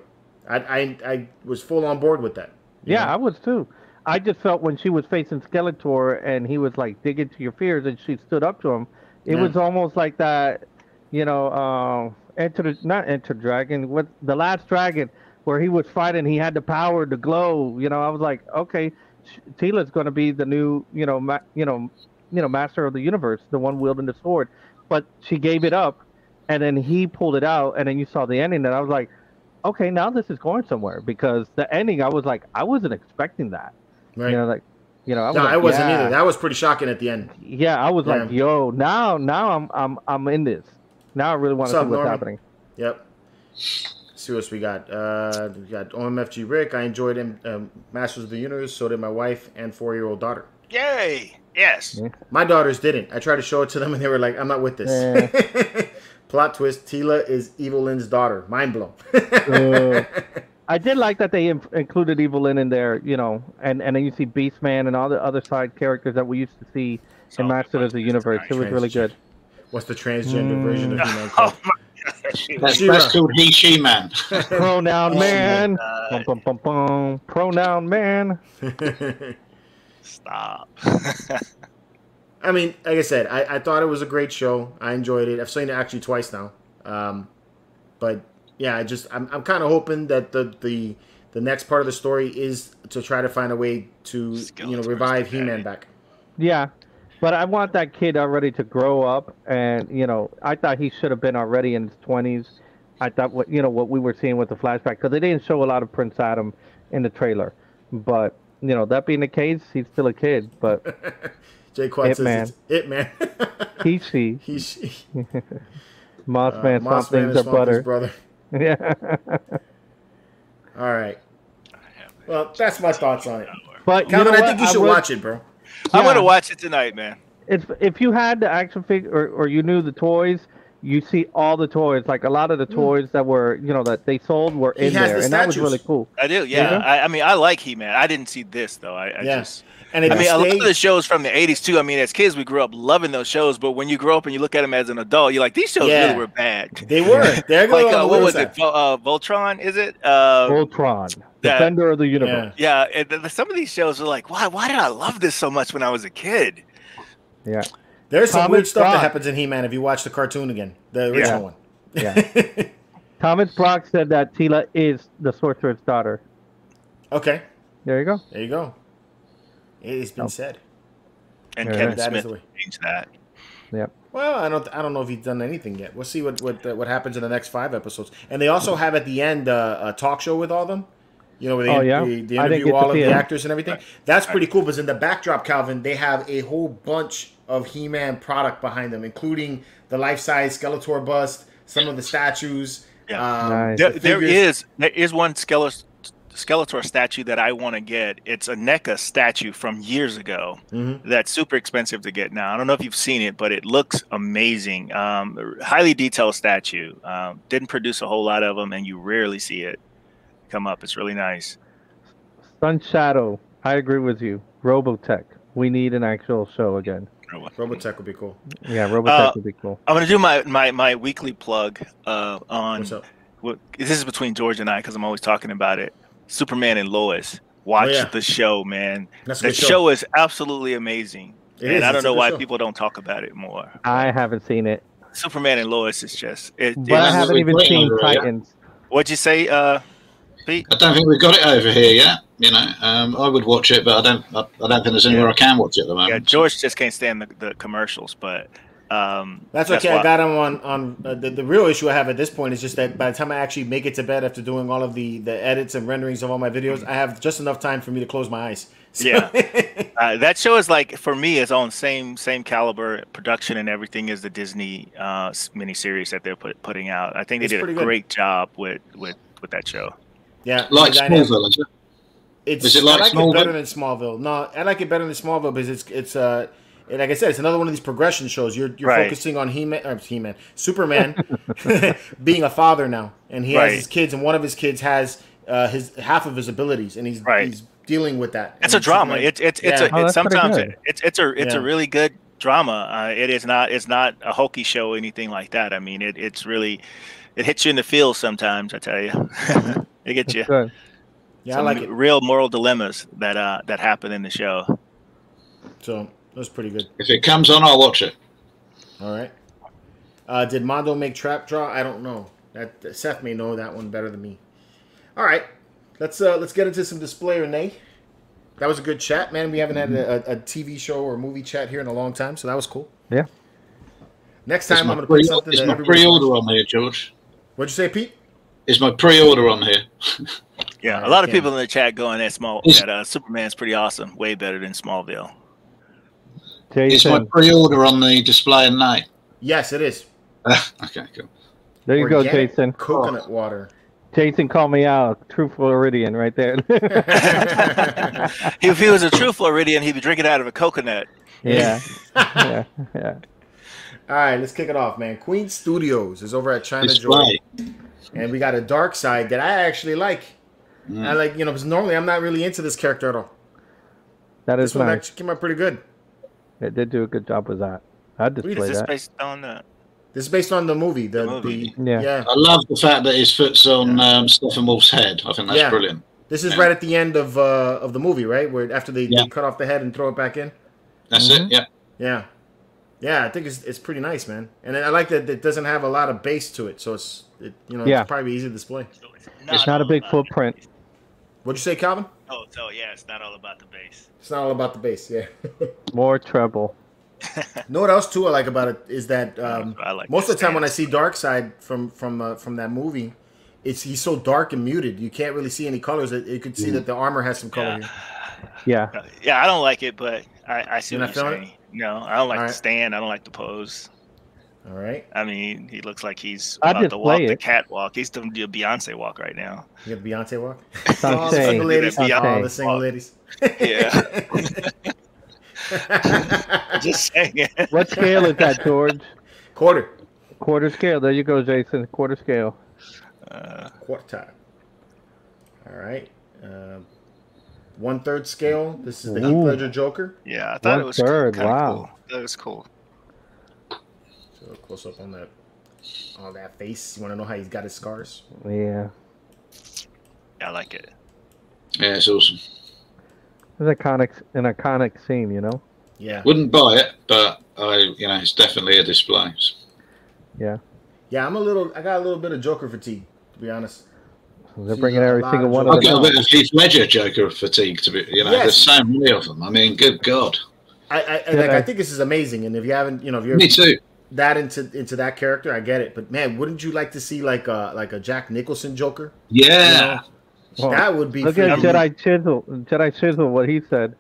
I was full on board with that. Yeah, I was too. I just felt when she was facing Skeletor and he was like, dig into your fears, and she stood up to him, it was almost like that, not Enter Dragon, what the Last Dragon, where he was fighting, he had the power to glow. I was like, okay, Tila's going to be the new, master of the universe, the one wielding the sword. But she gave it up, and then he pulled it out, and then you saw the ending, and I was like, okay, now this is going somewhere, because the ending, I was like, I wasn't expecting that. Right. I wasn't either. That was pretty shocking at the end. Yeah, I was like, yo, now I'm in this. Now I really want to see what's happening. Yep. See what else we got. We got OMFG Rick. I enjoyed him. Masters of the Universe. So did my wife and 4-year-old daughter. Yay! Yes. Yeah. My daughters didn't. I tried to show it to them, and they were like, "I'm not with this." Plot twist: Tila is Evil Lynn's daughter. Mind blown. I did like that they included Evil Lynn in there, and then you see Beastman and all the other side characters that we used to see in Masters of the Universe. It was really good. What's the transgender version of He-Man? Oh my That's called He, She Man. Pronoun man. Pronoun man. Stop. I mean, like I said, I thought it was a great show. I enjoyed it. I've seen it actually twice now. But yeah, I'm kind of hoping that the next part of the story is to try to find a way to revive He-Man back. Yeah. But I want that kid already to grow up, and I thought he should have been already in his 20s. I thought what we were seeing with the flashback, because they didn't show a lot of Prince Adam in the trailer. But that being the case, he's still a kid. But Jay Quad says it's It Man. He she. Mossman something's a butter. Brother. Yeah. All right. Well, that's my thoughts on it. But Calvin, I think you should watch it, bro. I'm gonna watch it tonight, man. if you had the action figure or you knew the toys, you see all the toys. Like a lot of the toys that were that they sold were in there, and that was really cool. I do, yeah. I mean, I like He-Man. I didn't see this though. I just. And I mean, a lot of the shows from the 80s too. I mean, as kids, we grew up loving those shows. But when you grow up and you look at them as an adult, you're like, these shows really were bad. They were. They're like, what was it? Voltron, is it? Voltron, Defender of the Universe. Yeah. And some of these shows are like, why did I love this so much when I was a kid? Yeah. There's some weird stuff that happens in He-Man if you watch the cartoon again, the original one. Yeah. Thomas Brock said that Teela is the Sorcerer's daughter. Okay. There you go. There you go. It's been said. And Kevin Smith changed that. Yep. Well, I don't know if he's done anything yet. We'll see what happens in the next 5 episodes. And they also have at the end a talk show with all of them. Where they interview all of the actors and everything. That's pretty cool. Because in the backdrop, Calvin, they have a whole bunch of He-Man product behind them, including the life-size Skeletor bust, some of the statues. Yeah. Nice. There is one Skeletor statue that I want to get. It's a NECA statue from years ago. That's super expensive to get now. I don't know if you've seen it, but it looks amazing. Highly detailed statue. Didn't produce a whole lot of them, and you rarely see it come up. It's really nice. Sun Shadow, I agree with you. Robotech. We need an actual show again. Robotech would be cool. Yeah, Robotech would be cool. I'm going to do my weekly plug on... What's up? This is between George and I because I'm always talking about it. Superman and Lois. Watch the show, man. The show is absolutely amazing. I don't know why people don't talk about it more. I haven't seen it. Superman and Lois is just... But I haven't even seen Titans. What'd you say, Pete? I don't think we've got it over here yet. I would watch it, but I don't think there's anywhere I can watch it at the moment. Yeah, George just can't stand the commercials, but... that's okay. I got him on the real issue I have at this point is just that by the time I actually make it to bed after doing all of the edits and renderings of all my videos, I have just enough time for me to close my eyes. So. Yeah, that show is like for me its own same caliber production and everything as the Disney miniseries that they're putting out. I think they did a great job with that show. Yeah, like Smallville, is it? Is it like Smallville? It better than Smallville. No, I like it better than Smallville because it's like I said, it's another one of these progression shows. You're focusing on Superman being a father now, and he has his kids, and one of his kids has half of his abilities, and he's dealing with that. It's a drama. It's a really good drama. It's not a hokey show or anything like that. I mean, it hits you in the feels sometimes. I tell you, it gets you. Good. Yeah, I like it. Real moral dilemmas that happen in the show. So. That was pretty good. If it comes on, I'll watch it. All right. Did Mondo make Trap Draw? I don't know. Seth may know that one better than me. All right. Let's get into some display, Renee. That was a good chat, man. We haven't had a TV show or movie chat here in a long time, so that was cool. Yeah. Next time I'm going to put something. Is my pre-order on here, George? What'd you say, Pete? Is my pre-order on here? Yeah, a lot of people in the chat going that Superman's pretty awesome, way better than Smallville. Is my pre-order on the display at night? Yes, it is. Okay, cool. There you go, Jason. Coconut water. Jason called me out. True Floridian right there. If he was a true Floridian, he'd be drinking out of a coconut. Yeah. Yeah. All right, let's kick it off, man. Queen Studios is over at China Joy. And we got a dark side that I actually like. I like, because normally I'm not really into this character at all. That is this one actually came out pretty good. It did do a good job with that. I'd display that. Is this based on that? This is based on the movie. The yeah. I love the fact that his foot's on Steppenwolf's head. I think that's brilliant. This is right at the end of the movie, right? Where after they cut off the head and throw it back in. That's it. Yeah. Yeah. Yeah, I think it's pretty nice, man. And I like that it doesn't have a lot of base to it, so it's probably easy to display. It's not a big footprint. What'd you say, Calvin? Oh, so yeah, it's not all about the base. It's not all about the base, yeah. More treble. Know what else too I like about it is that like most of the time when I see Darkseid from that movie, he's so dark and muted. You can't really see any colors. You could see that the armor has some color here. Yeah. Yeah, I don't like it, but I see what you're saying. It? No, I don't like the stand. I don't like the pose. All right. I mean, he looks like he's about to walk the catwalk. He's doing the Beyonce walk right now. You got the Beyonce walk? All the single ladies. All the single ladies. Yeah. Just saying. What scale is that, George? Quarter. Quarter scale. There you go, Jason. Quarter scale. Quarter. All right. 1/3 scale. This is the Ooh. Heath Ledger Joker. Yeah, I thought it was 1/3. kind of Wow. cool. That was cool. So close up on that face. You want to know how he's got his scars? Yeah. I like it. Yeah, it's awesome. It's an iconic scene, you know? Yeah. Wouldn't buy it, but it's definitely a display. Yeah. Yeah, I got a little bit of Joker fatigue, to be honest. They're bringing every single one I've of them got a bit out. of Heath Ledger Joker fatigue, Yes. There's so many of them. I mean, good God. I think this is amazing, and if you haven't, if you're Me too. that into that character, I get it. But man, wouldn't you like to see like a Jack Nicholson Joker? Yeah. Well, That would be. look at Jedi Chisel, what he said.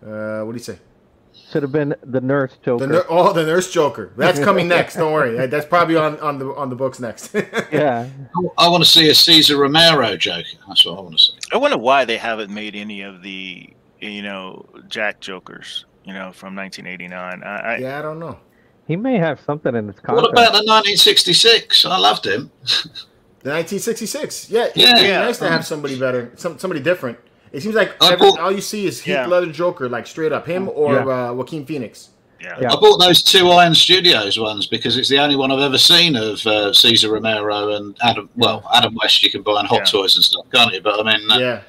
What do you say? Should have been the nurse Joker. The nurse Joker. That's coming next. Don't worry. That's probably on the books next. Yeah. I want to see a Cesar Romero Joker. That's what I want to see. I wonder why they haven't made any of the, Jack Jokers, from 1989. I don't know. He may have something in his contract. What about the 1966? I loved him. The 1966. Yeah. Yeah. It'd be nice to have somebody better, somebody different. It seems like all you see is Heath Ledger Joker, like straight up him or Joaquin Phoenix. Yeah. Yeah. I bought those 2 Iron Studios ones because it's the only one I've ever seen of Cesar Romero and Adam West. You can buy in Hot Toys and stuff, can't you? But I mean, Yeah.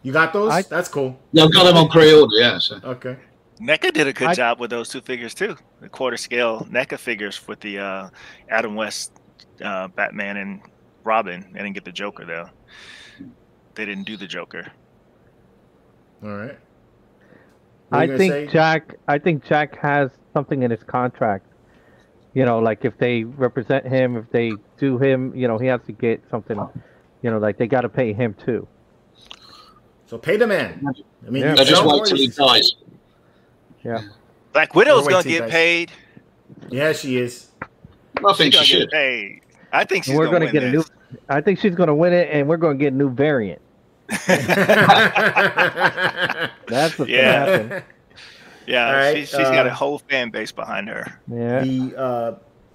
You got those? That's cool. Yeah, I've got them on pre-order. Yeah. So. Okay. NECA did a good job with those 2 figures too. The quarter scale NECA figures with the Adam West Batman and Robin. They didn't get the Joker though. They didn't do the Joker. All right. I think Jack has something in his contract. Like if they represent him, if they do him, he has to get something. Like they got to pay him too. So pay the man. I mean, I just wait till he dies. Yeah. Black Widow's gonna get paid. Yeah, she is. I think she should. Get paid. I think she's We're gonna get win a new. I think she's gonna win it, and we're gonna get a new variant. That's what's gonna happen. Yeah, right, she's got a whole fan base behind her. Yeah.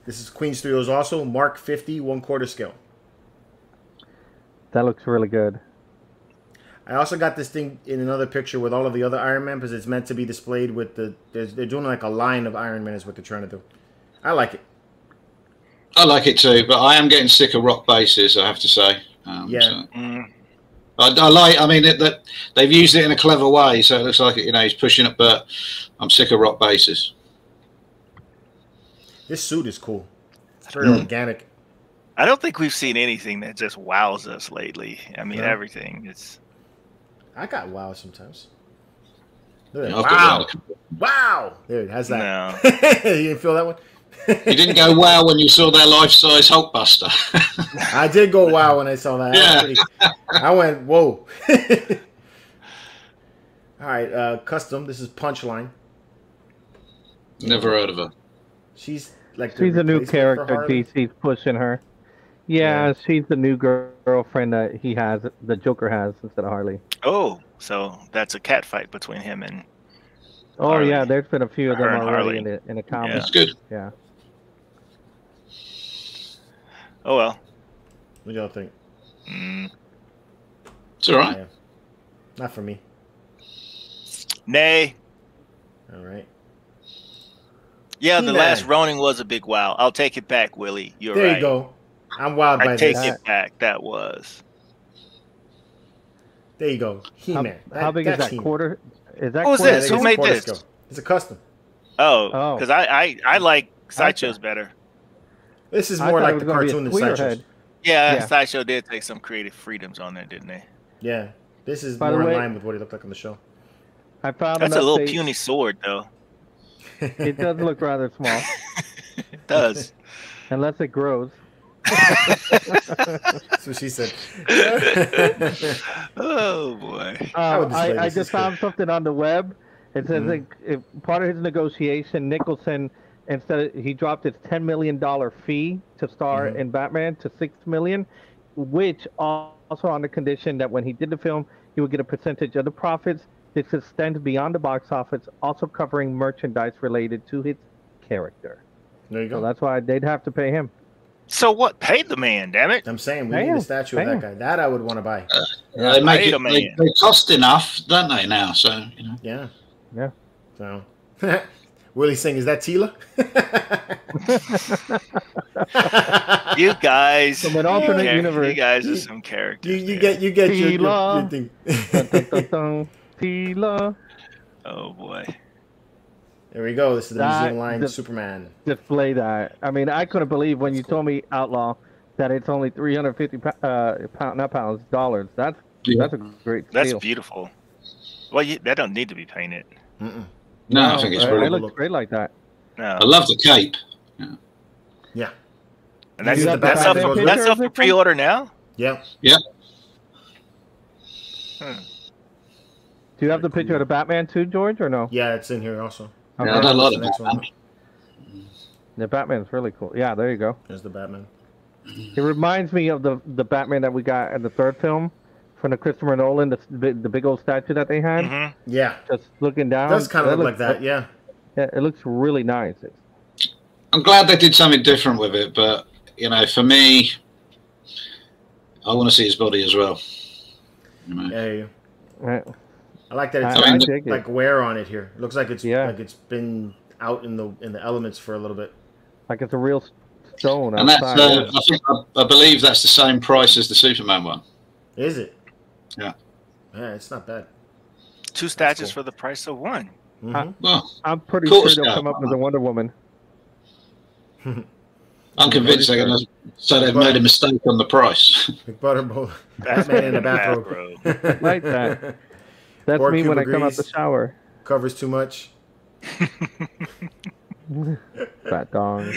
This is Queen Studios also, Mark 50, 1/4 scale. That looks really good. I also got this thing in another picture with all of the other Iron Man because it's meant to be displayed with they're doing like a line of Iron Man is what they're trying to do. I like it. I like it too, but I am getting sick of rock bases, I have to say. I mean, that they've used it in a clever way, so it looks like he's pushing it, but I'm sick of rock bases. This suit is cool. It's very organic. I don't think we've seen anything that just wows us lately. I mean, everything. I got wow sometimes. Wow. Wow. There, how's that? No. You didn't feel that one? You didn't go wow when you saw their life-size Hulkbuster. I did go wow when I saw that. Yeah. I went, whoa. All right, custom. This is Punchline. Never heard of her. She's like she's a new character. DC's pushing her. Yeah, she's the new girlfriend that the Joker has instead of Harley. Oh, so that's a cat fight between him and. Oh Harley. yeah, there's been a few of them already Harley. in the comics. That's good. Yeah. Oh well. What do y'all think? It's all right. Yeah. Not for me. Nay. All right. Yeah, the last Ronin was a big wow. I'll take it back, Willie. You're right. There you go. I'm wild by I this. take it back. That was. There you go. He-Man. How big is that? Quarter? Is that Who's this? Who made this? Scale. It's a custom. Oh, because I like Sideshow's better. This is more like the cartoon than Sideshow. Yeah, Sideshow did take some creative freedoms on there, didn't they? Yeah. This is more in line with what he looked like on the show. I found that's a little puny sword, though. It does look rather small. It does. Unless it grows. That's what she said. Oh, boy. I just found something on the web. It says part of his negotiation, Nicholson, he dropped his $10 million fee to star in Batman to $6 million, which also on the condition that when he did the film, he would get a percentage of the profits This extends beyond the box office, also covering merchandise related to his character. There you go. So that's why they'd have to pay him. So what? Pay the man, damn it! I'm saying we need a statue of that guy. That I would want to buy. They cost enough, don't they? Now, so you know. Yeah. So, Willie saying, "Is that Tila?" You guys, from an alternate universe. You guys are some characters. You get your thing. Tila. Oh boy. There we go. This is the museum line Superman. Display that. I mean, I couldn't believe when you told me, Outlaw, that it's only $350 That's a great steal. That's beautiful. Well, that don't need to be painted. No, I think it's brilliant. It looks great like that. No. I love the cape. Yeah. And that's up for pre-order now? Yeah. Yeah. Do you have the picture of the Batman too, George, or no? Yeah, it's in here also. Okay. Yeah, I love the Batman. The Batman's really cool. Yeah, there you go. There's the Batman. It reminds me of the Batman that we got in the third film from the Christopher Nolan, the big old statue that they had. Mm-hmm. Yeah. Just looking down. It does kind of look like that, yeah. Yeah, it looks really nice. I'm glad they did something different with it, but, you know, for me, I want to see his body as well. You know? Yeah. Right. I like that it's like wear on it here. It looks like it's been out in the elements for a little bit. Like it's a real stone. And that's I believe that's the same price as the Superman one. Is it? Yeah. Yeah, it's not bad. 2 statues for the price of 1. Mm-hmm. I'm pretty sure they'll come up with a Wonder Woman. I'm convinced they're going to say they've made a mistake on the price. Big Butterbowl. Batman in a bathrobe. Like that. That's me when I come out the shower. Covers too much. Fat dong.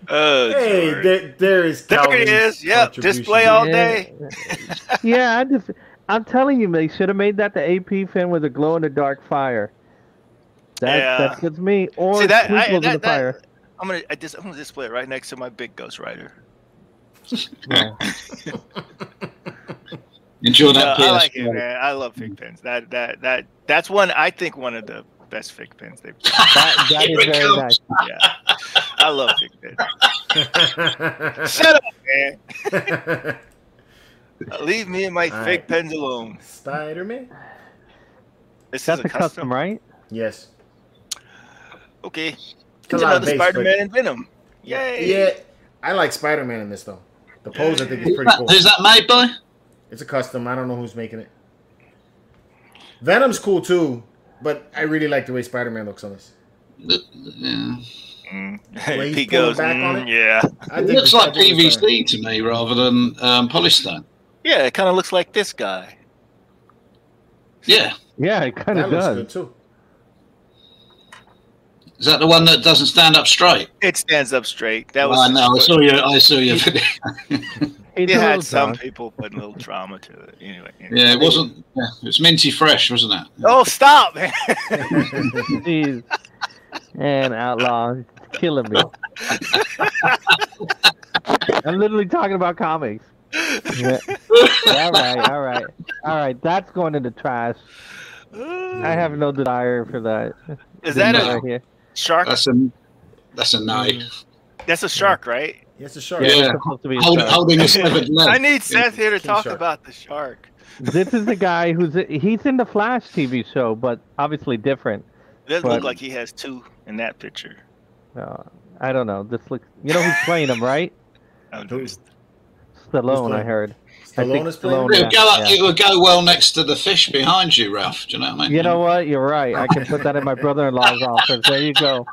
Hey, there is. There it is. Yep, display all day. Yeah, I'm telling you, they should have made that the AP fin with a glow in the dark fire. That's just me. Or in the fire. I'm gonna display it right next to my big Ghost Rider. Yeah. Enjoy that. I like it, man. I love fig pins. That's one I think one of the best fig pins they've done. That is very nice. Yeah, I love fig pins. Shut up, man. Leave me and my fig pens alone. Spider-Man. That's a custom, right? Yes. Okay. It's another Spider-Man and Venom. Yay! Yeah, I like Spider-Man in this though. The pose I think is pretty cool. Who's that made by? It's a custom. I don't know who's making it. Venom's cool too, but I really like the way Spider-Man looks on this. Yeah. He goes back on it. Yeah. It looks like PVC to me rather than polystone. Yeah, it kind of looks like this guy. Yeah. Yeah, it kind of does. That looks good too. Is that the one that doesn't stand up straight? It stands up straight. That was. No, I saw you. It had some people putting a little drama to it. Anyway. Yeah, it wasn't. Yeah, it was minty fresh, wasn't it? Oh, stop, man! Jeez. And Outlaw, killing me. I'm literally talking about comics. Yeah. All right. That's going in the trash. I have no desire for that. Is that a shark? That's a no. That's a shark, right? Yes, a shark. Yeah, holding a severed leg. I need Seth here to talk about the shark. This is the guy he's in the Flash TV show, but obviously different. It doesn't look like he has 2 in that picture. I don't know. This looks. You know who's playing him, right? Stallone, I heard. Stallone is playing. It would go well next to the fish behind you, Ralph. Do you know what I mean? You know what? You're right. I can put that in my brother-in-law's office. There you go.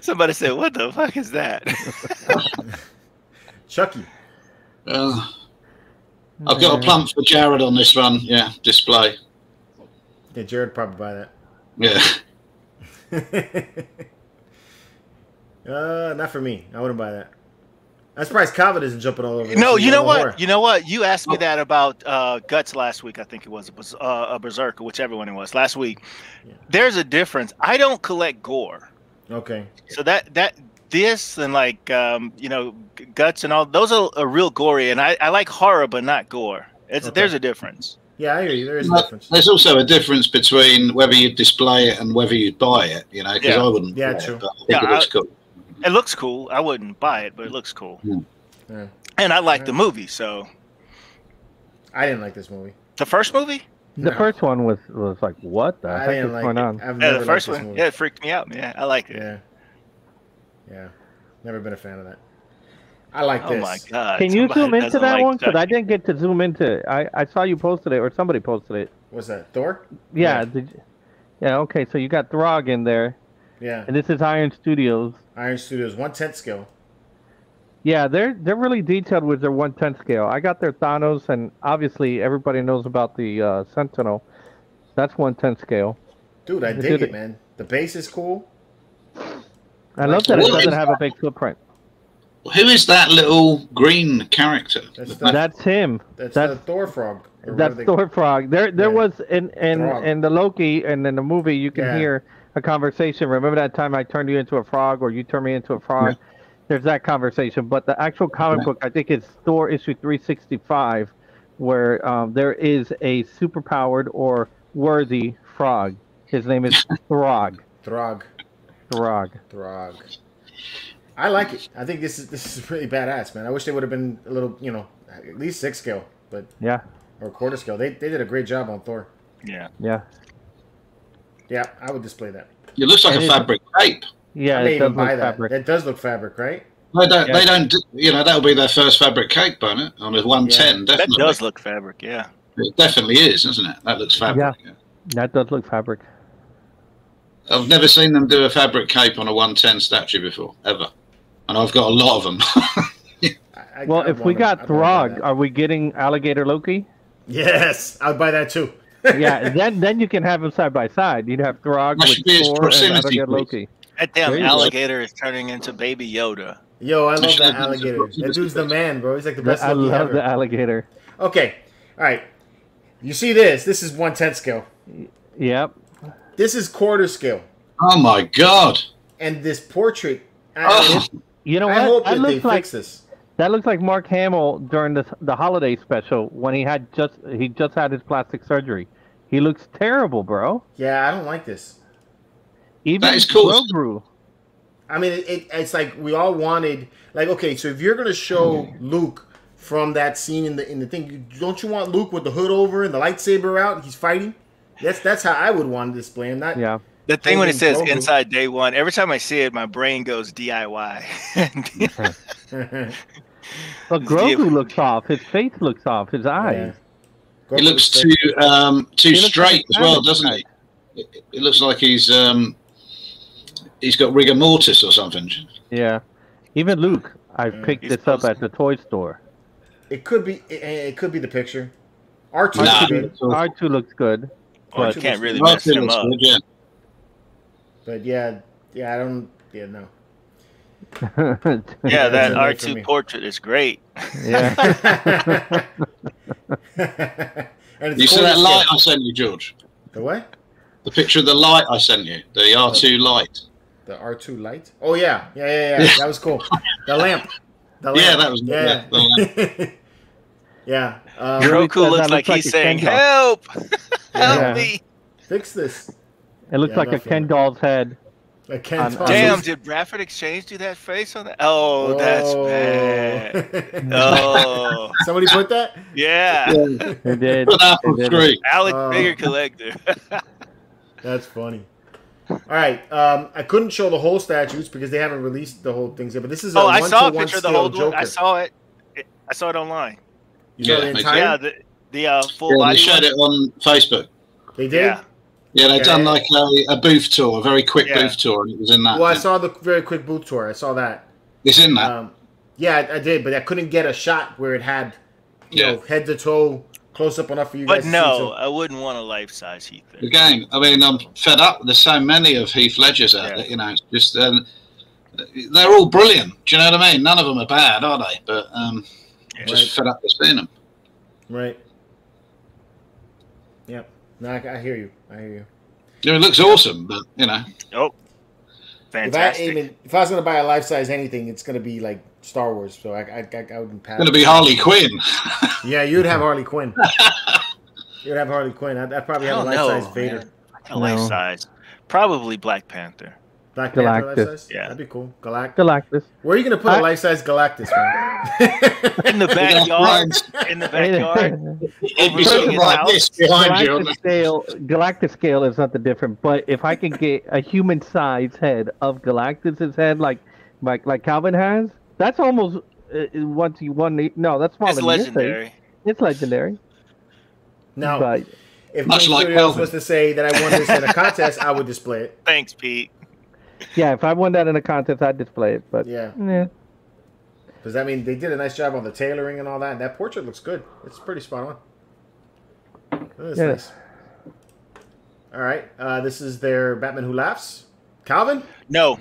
Somebody said, "What the fuck is that?" Chucky. I've got a plump for Jared on this one. Yeah, display. Yeah, Jared probably buy that. Yeah. Not for me. I wouldn't buy that. I'm surprised Kava isn't jumping all over. No, you know what? Horror. You know what? You asked me that about Guts last week. I think it was a Berserker, whichever one it was last week. Yeah. There's a difference. I don't collect gore. Okay. So this and like Guts and all those are real gory, and I like horror but not gore. There's a difference. Yeah, I hear you. There is a difference. There's also a difference between whether you display it and whether you buy it. You know, because I wouldn't. Yeah, true. But I think it looks cool. It looks cool. I wouldn't buy it, but it looks cool. Yeah. And I like the movie, so. I didn't like this movie. The first movie? The first one was like, what the heck is going on? The first one, it freaked me out, man. I liked it. Yeah. Never been a fan of that. I like this. Oh my god! Can you zoom into that one? Because I didn't get to zoom into it. I saw you posted it, or somebody posted it. What's that? Thor? Yeah. Yeah. Okay. So you got Throg in there. Yeah. And this is Iron Studios. Iron Studios 1/10 scale. Yeah, they're really detailed with their 1/10 scale. I got their Thanos, and obviously everybody knows about the Sentinel. That's 1/10 scale. Dude, I dig it, man. The base is cool. I love that it doesn't have a big footprint. Who is that little green character? That's him. That's the Thor frog. That's Thor frog. There was in the Loki and in the movie you can hear a conversation. Remember that time I turned you into a frog, or you turned me into a frog? Yeah. There's that conversation. But the actual comic book, I think it's Thor issue 365, where there is a superpowered or worthy frog. His name is Throg. Throg. I like it. I think this is really badass, man. I wish they would have been a little, at least 6 scale, but or quarter scale. They did a great job on Thor. Yeah. I would display that. It looks like a fabric cape. Yeah, I may even buy that. It does look fabric, right? They don't. That'll be their first fabric cape on it on a 110. Definitely. That does look fabric. Yeah. It definitely is, doesn't it? That looks fabric. Yeah. That does look fabric. I've never seen them do a fabric cape on a 110 statue before, ever. And I've got a lot of them. Well, if we got Throg, are we getting Alligator Loki? Yes, I'd buy that too. Yeah, then you can have them side by side. You'd have Throg with Thor and Alligator Loki. That damn alligator is turning into Baby Yoda. Yo, I love that alligator. That dude's the man, bro. He's like the best looking ever. I love the alligator. Okay, all right. You see this? This is 1/10 scale. Yep. This is quarter scale. Oh my god! And this portrait. You know what? I hope that they fix this. That looks like Mark Hamill during the holiday special when he just had his plastic surgery. He looks terrible, bro. Yeah, I don't like this. Even that is cool. Grogu. I mean, it's like we all wanted. Like, okay, so if you're gonna show Luke from that scene in the thing, don't you want Luke with the hood over and the lightsaber out? He's fighting. That's how I would want to display him. Not the thing when it says Grogu. Inside Day One. Every time I see it, my brain goes DIY. But Grogu looks off. His face looks off. His eyes. He looks too straight as well, doesn't he? It looks like he's got rigor mortis or something. Yeah. Even Luke, I picked this up at the toy store. It could be the picture. R2 looks good. But can't really mess him up. Good, But no. Yeah, that R2 portrait is great. Yeah. You see that light I sent you, George? The what? The picture of the light I sent you. The R2 light. The R2 light? Oh, yeah. That was cool. The lamp. Yeah, that was the lamp. Yeah. Roku looks like he's saying, help! Help me! Fix this. It looks like a Ken doll's head. A Ken doll. Damn, did Bradford Exchange do that face on that? Oh, that's bad. Oh. Somebody put that? Yeah. They did. Alec Bigger collector. That's funny. All right. I couldn't show the whole statues because they haven't released the whole things yet, but this is I saw a picture of the whole Joker. I saw it online. The full body. They showed it on Facebook. They did? Yeah, they've done like a booth tour, a very quick booth tour, and it was in that. Well, I saw the very quick booth tour. I saw that. It's in that. Yeah, I did, but I couldn't get a shot where it had, you know, head to toe, close up enough for you guys to see. But no, I wouldn't want a life-size Heath Ledger. Again, I mean, I'm fed up. There's so many of Heath Ledgers out there, you know. It's just they're all brilliant. Do you know what I mean? None of them are bad, are they? But just fed up with seeing them. Right. Yep. No, I hear you. Yeah, it looks awesome, but you know. Oh, fantastic! If I was going to buy a life-size anything, it's going to be like Star Wars. So I wouldn't pass. It's going to be Harley Quinn. Yeah, you'd have Harley Quinn. You'd have Harley Quinn. I'd probably have a I don't life-size know, Vader. man. A life size. Probably Black Panther. Black Panther life-size? Yeah. That'd be cool. Galactus. Galactus. Where are you going to put a life-size Galactus, man? In the backyard. In the backyard. It'd be sort of like this behind you. Galactus scale is something different, but if I can get a human-sized head of Galactus's head, like Calvin has, that's almost No, that's smaller. It's legendary. It's legendary. Now, but, if much like Studios Calvin was to say that I won this in a contest, I would display it. Thanks, Pete. yeah, if I won that in a contest, I'd display it. But yeah. Does that mean they did a nice job on the tailoring and all that? And that portrait looks good. It's pretty spot on. That's nice. All right. This is their Batman Who Laughs. Calvin? No.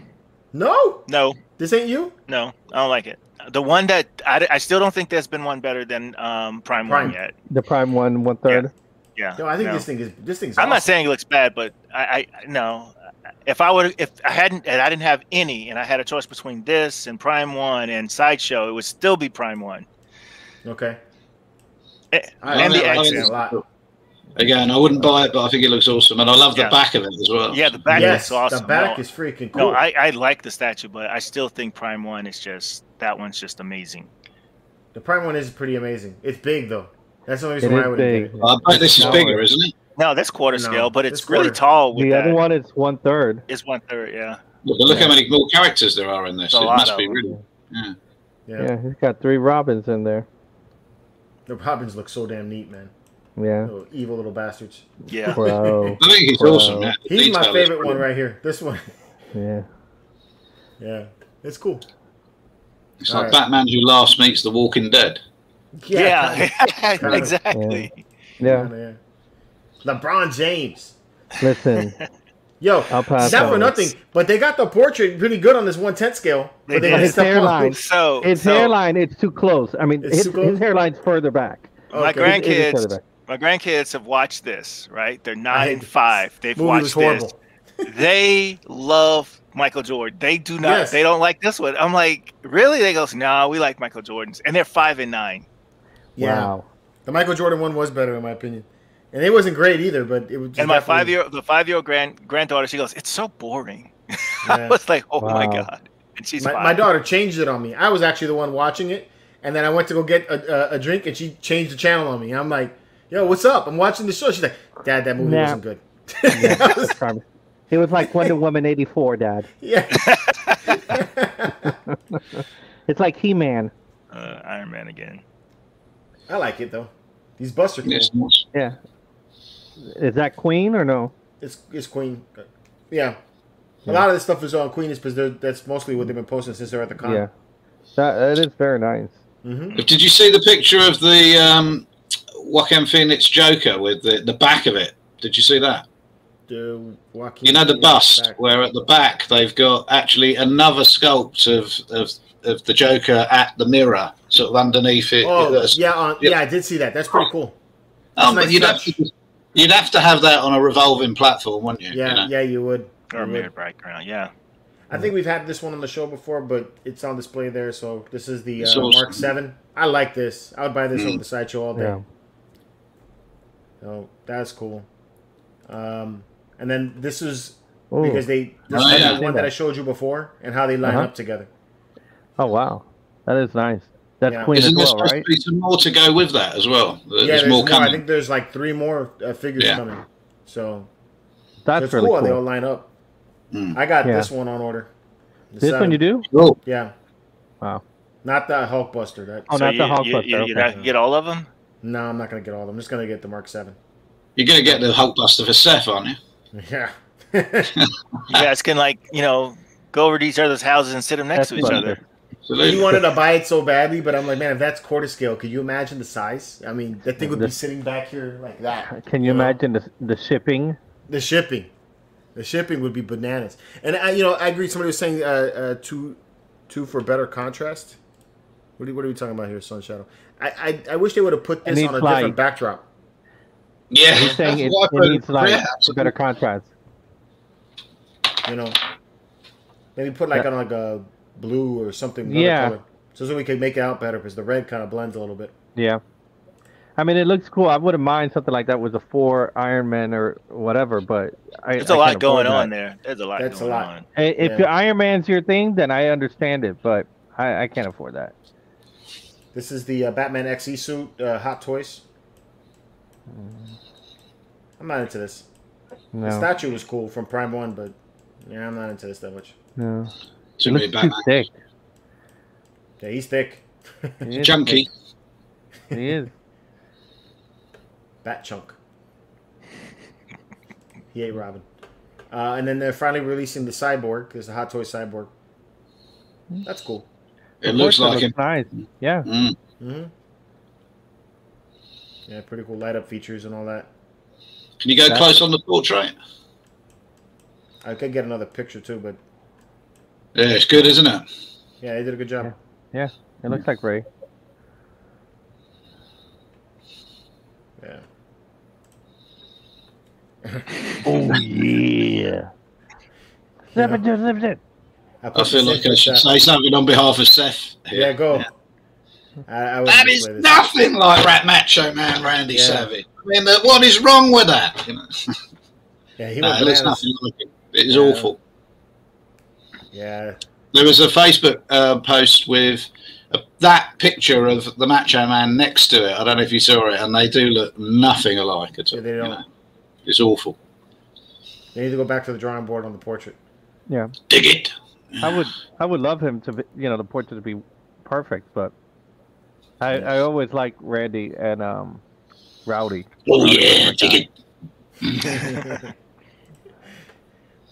No? No. This ain't you? No. I don't like it. The one that I still don't think there's been one better than Prime 1 yet. The Prime 1/3. Yeah. No, I think this thing's awesome. I'm not saying it looks bad, but I no. If I didn't have any, and I had a choice between this and Prime 1 and Sideshow, it would still be Prime 1. Okay. And the accent. a lot. Again, I wouldn't buy it, but I think it looks awesome, and I love the back of it as well. Yeah, the back looks awesome. The back is freaking cool. No, I like the statue, but I still think Prime 1 is that one's just amazing. The Prime 1 is pretty amazing. It's big though. That's the only reason why I would get it. I bet this is bigger, isn't it? No, that's quarter scale, but it's really tall. The other one is 1/3. It's 1/3, yeah. Look how many more characters there are in this. It must be really. Yeah, he's got 3 Robins in there. The Robins look so damn neat, man. Yeah. Little evil little bastards. Yeah. Bro. I think he's awesome, man. He's my favorite one right here. This one. Yeah. Yeah. It's cool. It's like Batman Who Laughs meets The Walking Dead. Yeah. Exactly. Yeah. LeBron James. Listen. Yo, it's not for nothing, but they got the portrait really good on this 1/10 scale. But they his hairline. His hairline, it's too close. I mean, his hairline's further back. My grandkids have watched this, right? They're 9 and 5. They've watched this. They love Michael Jordan. They do not. Yes. They don't like this one. I'm like, really? They go, no, we like Michael Jordan's, and they're 5 and 9. Yeah. Wow. The Michael Jordan one was better in my opinion. And it wasn't great either, but it was. Just and my 5-year-old granddaughter, she goes, "It's so boring." Yeah. I was like, "Oh my god!" And she's my daughter changed it on me. I was actually the one watching it, and then I went to go get a drink, and she changed the channel on me. I'm like, "Yo, what's up? I'm watching the show." She's like, "Dad, that movie wasn't good." It was like Wonder Woman 84, Dad. Yeah. It's like He-Man. Iron Man again. I like it though. These busts are cool. Yeah. Is that Queen or no? It's Queen. Yeah. A lot of this stuff is on Queen is because that's mostly what they've been posting since they're at the con. Yeah. That is very nice. Mm-hmm. Did you see the picture of the Joaquin Phoenix Joker with the back of it? Did you see that? You know the bust where at the back they've got actually another sculpt of the Joker at the mirror, sort of underneath it. Oh, yeah, I did see that. That's pretty cool. But you'd have to have that on a revolving platform, wouldn't you? Yeah, you know? yeah, you would. Or a mirrored background, yeah. I think we've had this one on the show before, but it's on display there. So this is the Mark 7. I like this. I would buy this over the Sideshow all day. Yeah. So that's cool. And then this is because this is one that I showed you before and how they line up together. Oh wow, that is nice. That's Queen Isn't as well, there supposed to be some more to go with that as well? There's more coming. I think there's like 3 more figures coming. So that's really cool. cool. They all line up. I got this one on order. This one you do? Oh. Yeah. Wow. Not the Hulkbuster. Not the Hulkbuster. You're not gonna get all of them? No, I'm not going to get all of them. I'm just going to get the Mark 7. You're going to get the Hulkbuster for Seth, aren't you? Yeah. You guys can go over to each other's houses and sit them next to each other. He wanted to buy it so badly, but I'm like, man, if that's quarter scale, could you imagine the size? I mean, that thing would be sitting back here like that. Can you imagine the shipping? The shipping would be bananas. And I agree. Somebody was saying two for better contrast. What are we talking about here, Sun Shadow? I wish they would have put this on a different backdrop. Yeah, he's saying it needs light for better contrast. Maybe put on like a blue or something. Yeah. Color, so we can make it out better because the red kind of blends a little bit. Yeah. I mean, it looks cool. I wouldn't mind something like that with a 4 Iron Man or whatever, but There's a lot going on there. There's a lot going on. If your Iron Man's your thing, then I understand it, but I can't afford that. This is the Batman XE suit, Hot Toys. I'm not into this. No. The statue was cool from Prime 1, but yeah, I'm not into this that much. No. It looks too thick. Yeah, he's thick. Chunky. He is. Bat chunk. He ate Robin. And then they're finally releasing the Cyborg. There's a Hot Toy Cyborg. That's cool. It looks like it. Nice. Yeah. Mm-hmm. Yeah, pretty cool light up features and all that. Can you go close on the portrait? I could get another picture too, but yeah, it's good, isn't it? Yeah, they did a good job. Yeah, it looks like Ray. Yeah. Oh yeah. I feel like I should say something on behalf of Seth. Yeah, go. Yeah. That is nothing like Macho Man Randy Savage. I mean, what is wrong with that? You know? Yeah, he there's nothing like it. It is awful. Yeah. There was a Facebook post with that picture of the Macho Man next to it. I don't know if you saw it, and they do look nothing alike at all. Yeah, they don't. You know? It's awful. They need to go back to the drawing board on the portrait. Yeah. Dig it. I would love him to be, the portrait to be perfect, but I always like Randy and Rowdy. Oh yeah, dig it.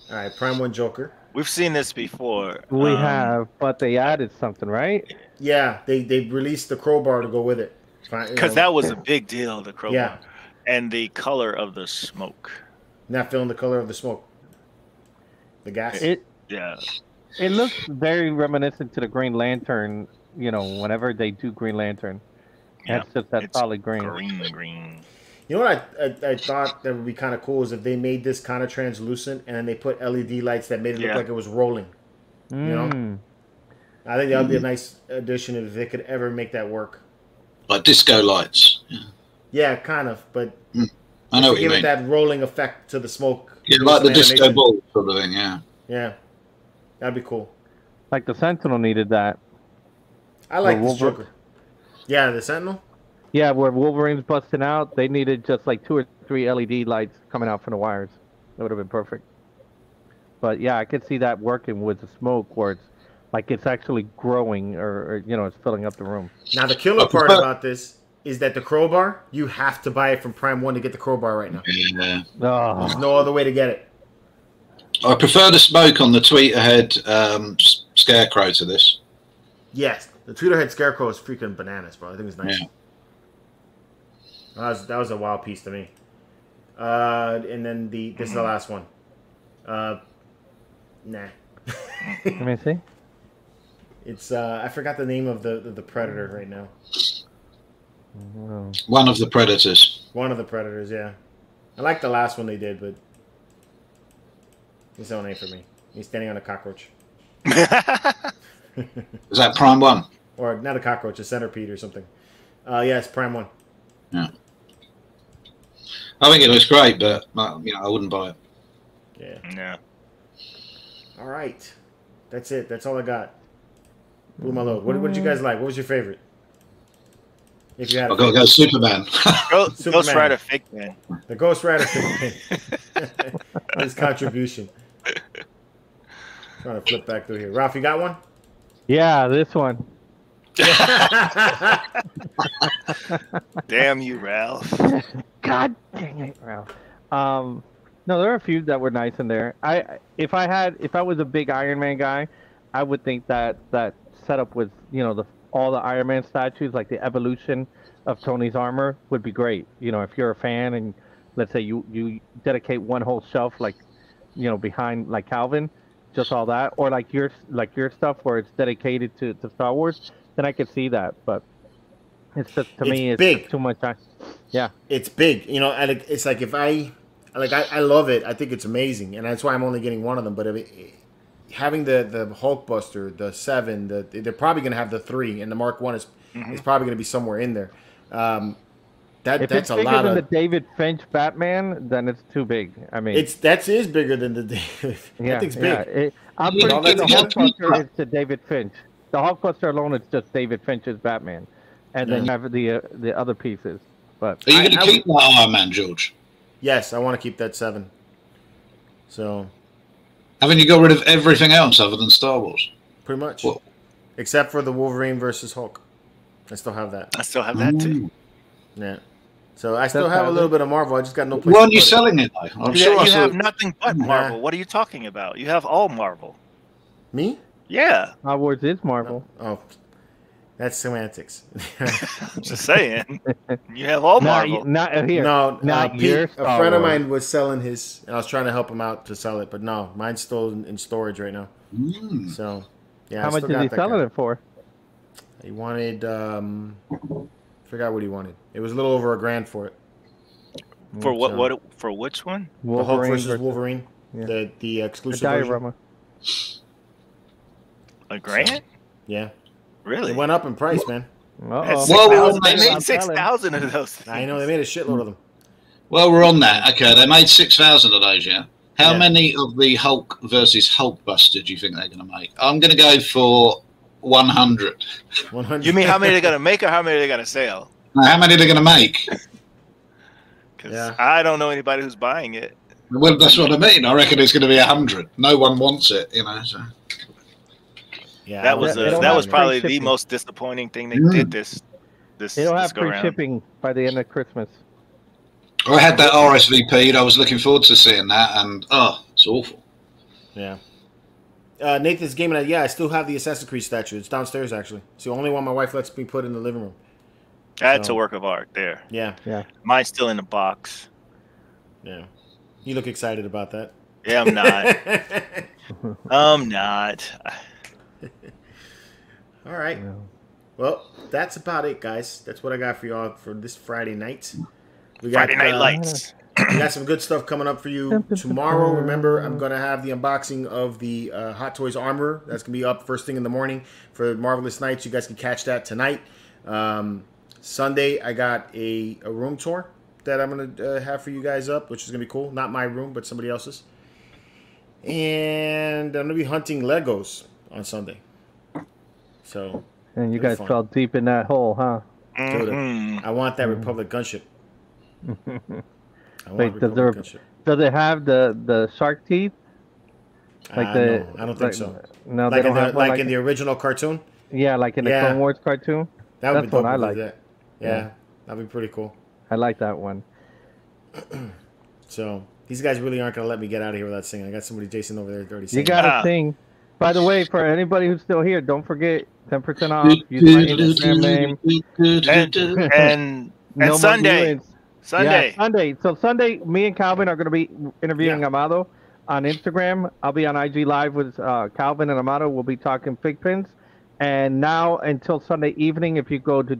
All right, Prime 1 Joker. We've seen this before. We have, but they added something, right? Yeah, they released the crowbar to go with it. Because that was a big deal, the crowbar. Yeah. And the color of the smoke. Not feeling the color of the smoke. The gas. Yeah. It looks very reminiscent to the Green Lantern, whenever they do Green Lantern. That's just that solid green. Green. You know what I thought that would be kind of cool is if they made this kind of translucent and then they put LED lights that made it look like it was rolling. You know? I think that would be a nice addition if they could ever make that work. Like disco lights. Yeah, kind of, but I know what you mean. Give it that rolling effect to the smoke. Yeah, like the disco ball sort of thing, yeah. Yeah. That'd be cool. Like the Sentinel needed that. I like this Joker. Yeah, the Sentinel? Yeah, where Wolverine's busting out, they needed just like 2 or 3 LED lights coming out from the wires. That would have been perfect. But yeah, I could see that working with the smoke where it's like it's actually growing or it's filling up the room. Now, the killer part about this is that the crowbar, you have to buy it from Prime 1 to get the crowbar right now. Yeah. Oh. There's no other way to get it. I prefer the smoke on the Tweeterhead Scarecrow to this. Yes, the Tweeterhead Scarecrow is freaking bananas, bro. I think it's nice. Yeah. That was a wild piece to me. And then this is the last one. Nah. Let me see. It's I forgot the name of the Predator right now. One of the Predators. One of the Predators, yeah. I like the last one they did, but this one ain't for me. He's standing on a cockroach. Is that Prime 1? Or not a cockroach, a centipede or something. Yeah, it's Prime 1. Yeah. I think it looks great, but I wouldn't buy it. Yeah. Yeah. All right. That's it. That's all I got. Blew my load. What did you guys like? What was your favorite? If you had I've got to go Superman. Ghost Rider Fake Man. The Ghost Rider Fake Man. His contribution. Trying to flip back through here. Ralph, you got one? Yeah, this one. Damn you, Ralph. God dang it, Ralph. No, there are a few that were nice in there. If I was a big Iron Man guy, I would think that setup with all the Iron Man statues, like the evolution of Tony's armor, would be great. If you're a fan and let's say you dedicate one whole shelf, like behind like Calvin, just all that, or like your stuff where it's dedicated to Star Wars, then I could see that. But it's just it's big. Too much. Yeah, it's big. It's like if I love it. I think it's amazing, and that's why I'm only getting one of them. But having the Hulkbuster, the 7, they're probably going to have the 3, and the Mark 1 is probably going to be somewhere in there. If that's it's a bigger lot than of. the David Finch Batman, then it's too big. I mean, That is bigger than the David. yeah, That thing's big. yeah. I'm You pretty know, sure the that's- Hulkbuster is to David Finch. The Hulkbuster alone is just David Finch's Batman, and then you have the other pieces. But Are you going to keep that Iron Man, George? Yes, I want to keep that 7. So Haven't you got rid of everything else other than Star Wars? pretty much, What? except for the Wolverine versus Hulk. I still have that. I still have that too. Yeah. So I still have a little bit of Marvel. I just got no place. Why to aren't you put it. selling it though? I'm You, sure I you saw. have nothing but Nah. Marvel. What are you talking about? You have all Marvel. Me? Yeah, Star Wars is Marvel. Oh, that's semantics. I'm just saying. You have all Marvel. Not here. No, not Pete, your a Star friend of Wars. mine was selling his, and I was trying to help him out to sell it, but no, mine's still in storage right now. So, yeah. How I much still is got he that selling guy. it for? He wanted, forgot what he wanted. It was a little over $1,000 for it. For what? So- What? For which one? The Hulk versus Wolverine, yeah. the The exclusive version. diorama. $1,000? Yeah, Really? it went up in price, man. That's Uh-oh. 6,000. They I'm made selling. 6,000 of those things. I know they made a shitload of them. Well, we're on that. Okay, they made 6,000 of those, yeah? How Yeah. many of the Hulk versus Hulkbuster do you think they're going to make? I'm going to go for 100. 100. You mean how many they're gonna make, or how many they're gonna sell? Now, how many are they going to make? Because Yeah. I don't know anybody who's buying it. Well, that's what I mean. I reckon it's going to be 100. No one wants it, you know. So. Yeah, That was They don't that have was probably the free most disappointing thing they Mm. did this They don't this have go free round. shipping by the end of Christmas. I had that RSVP'd. I was looking forward to seeing that, and it's awful. Yeah. Nathan's gaming at, I still have the Assassin's Creed statue. It's downstairs, actually. It's the only one my wife lets me put in the living room. That's So- a work of art there. Yeah, Mine's still in the box. yeah. You look excited about that. Yeah, I'm not. I'm not. All right. Yeah. Well, that's about it, guys. That's what I got for y'all for this Friday night. We got, Friday Night Lights. We got some good stuff coming up for you tomorrow. Remember, I'm going to have the unboxing of the Hot Toys Armor. That's going to be up first thing in the morning for Marvelous Nights. You guys can catch that tonight. Sunday, I got a room tour that I'm going to have for you guys up, which is going to be cool. Not my room, but somebody else's. And I'm going to be hunting Legos on Sunday. So, And you It'll be guys fun. fell deep in that hole, huh? dude, Mhm. I want that Republic gunship. I want Wait, does Republic there- gunship. Does it have the shark teeth? Like No, I don't think so. No, Like, they in don't the, have one like in the original cartoon? yeah, like in the Yeah. Clone Wars cartoon. That would That's be what dope. I if they like. did that. Yeah, Yeah. that'd be pretty cool. I like that one. So these guys really aren't going to let me get out of here without singing. I got somebody, Jason, over there already You singing. gotta Ah. sing. By the way, for anybody who's still here, don't forget 10% off. Use my Instagram name. And No more Sunday. viewings. Sunday. Yeah, Sunday. So Sunday, me and Calvin are going to be interviewing Amado on Instagram. I'll be on IG Live with Calvin and Amado. We'll be talking fig pins. And now until Sunday evening, if you go to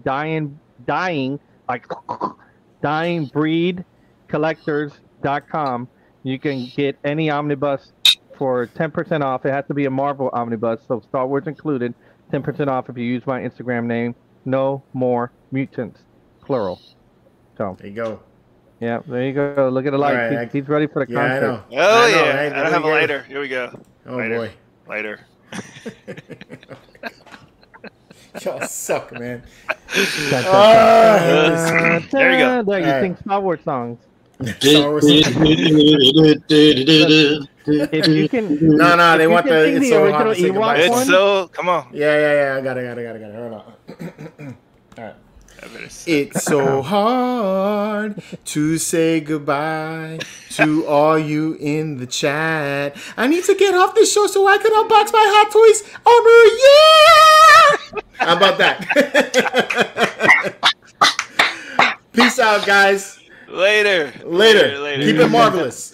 dyingbreedcollectors.com, you can get any omnibus for 10% off. It has to be a Marvel omnibus, so Star Wars included. 10% off if you use my Instagram name. No more mutants, plural. So There you go. yeah, there you go. Look at the light. All right, He's ready for the Yeah, I concept. know. Oh I know, yeah. right? I don't have a There we lighter. Here we go. go. Oh, Later. boy. Later. Y'all suck, man. There There you go. There, you All right. sing Star Wars songs. Star Wars. If you can. No, if they you want can the sing It's the So Hard to original Say Goodbye Ewok It's one. so. Come on. Yeah. I got it. Hold on. All right. I better say- It's so hard to say goodbye to all you in the chat. I need to get off the show so I can unbox my Hot Toys armor. Yeah! How about that? Peace out, guys. Later. Later. Keep it marvelous.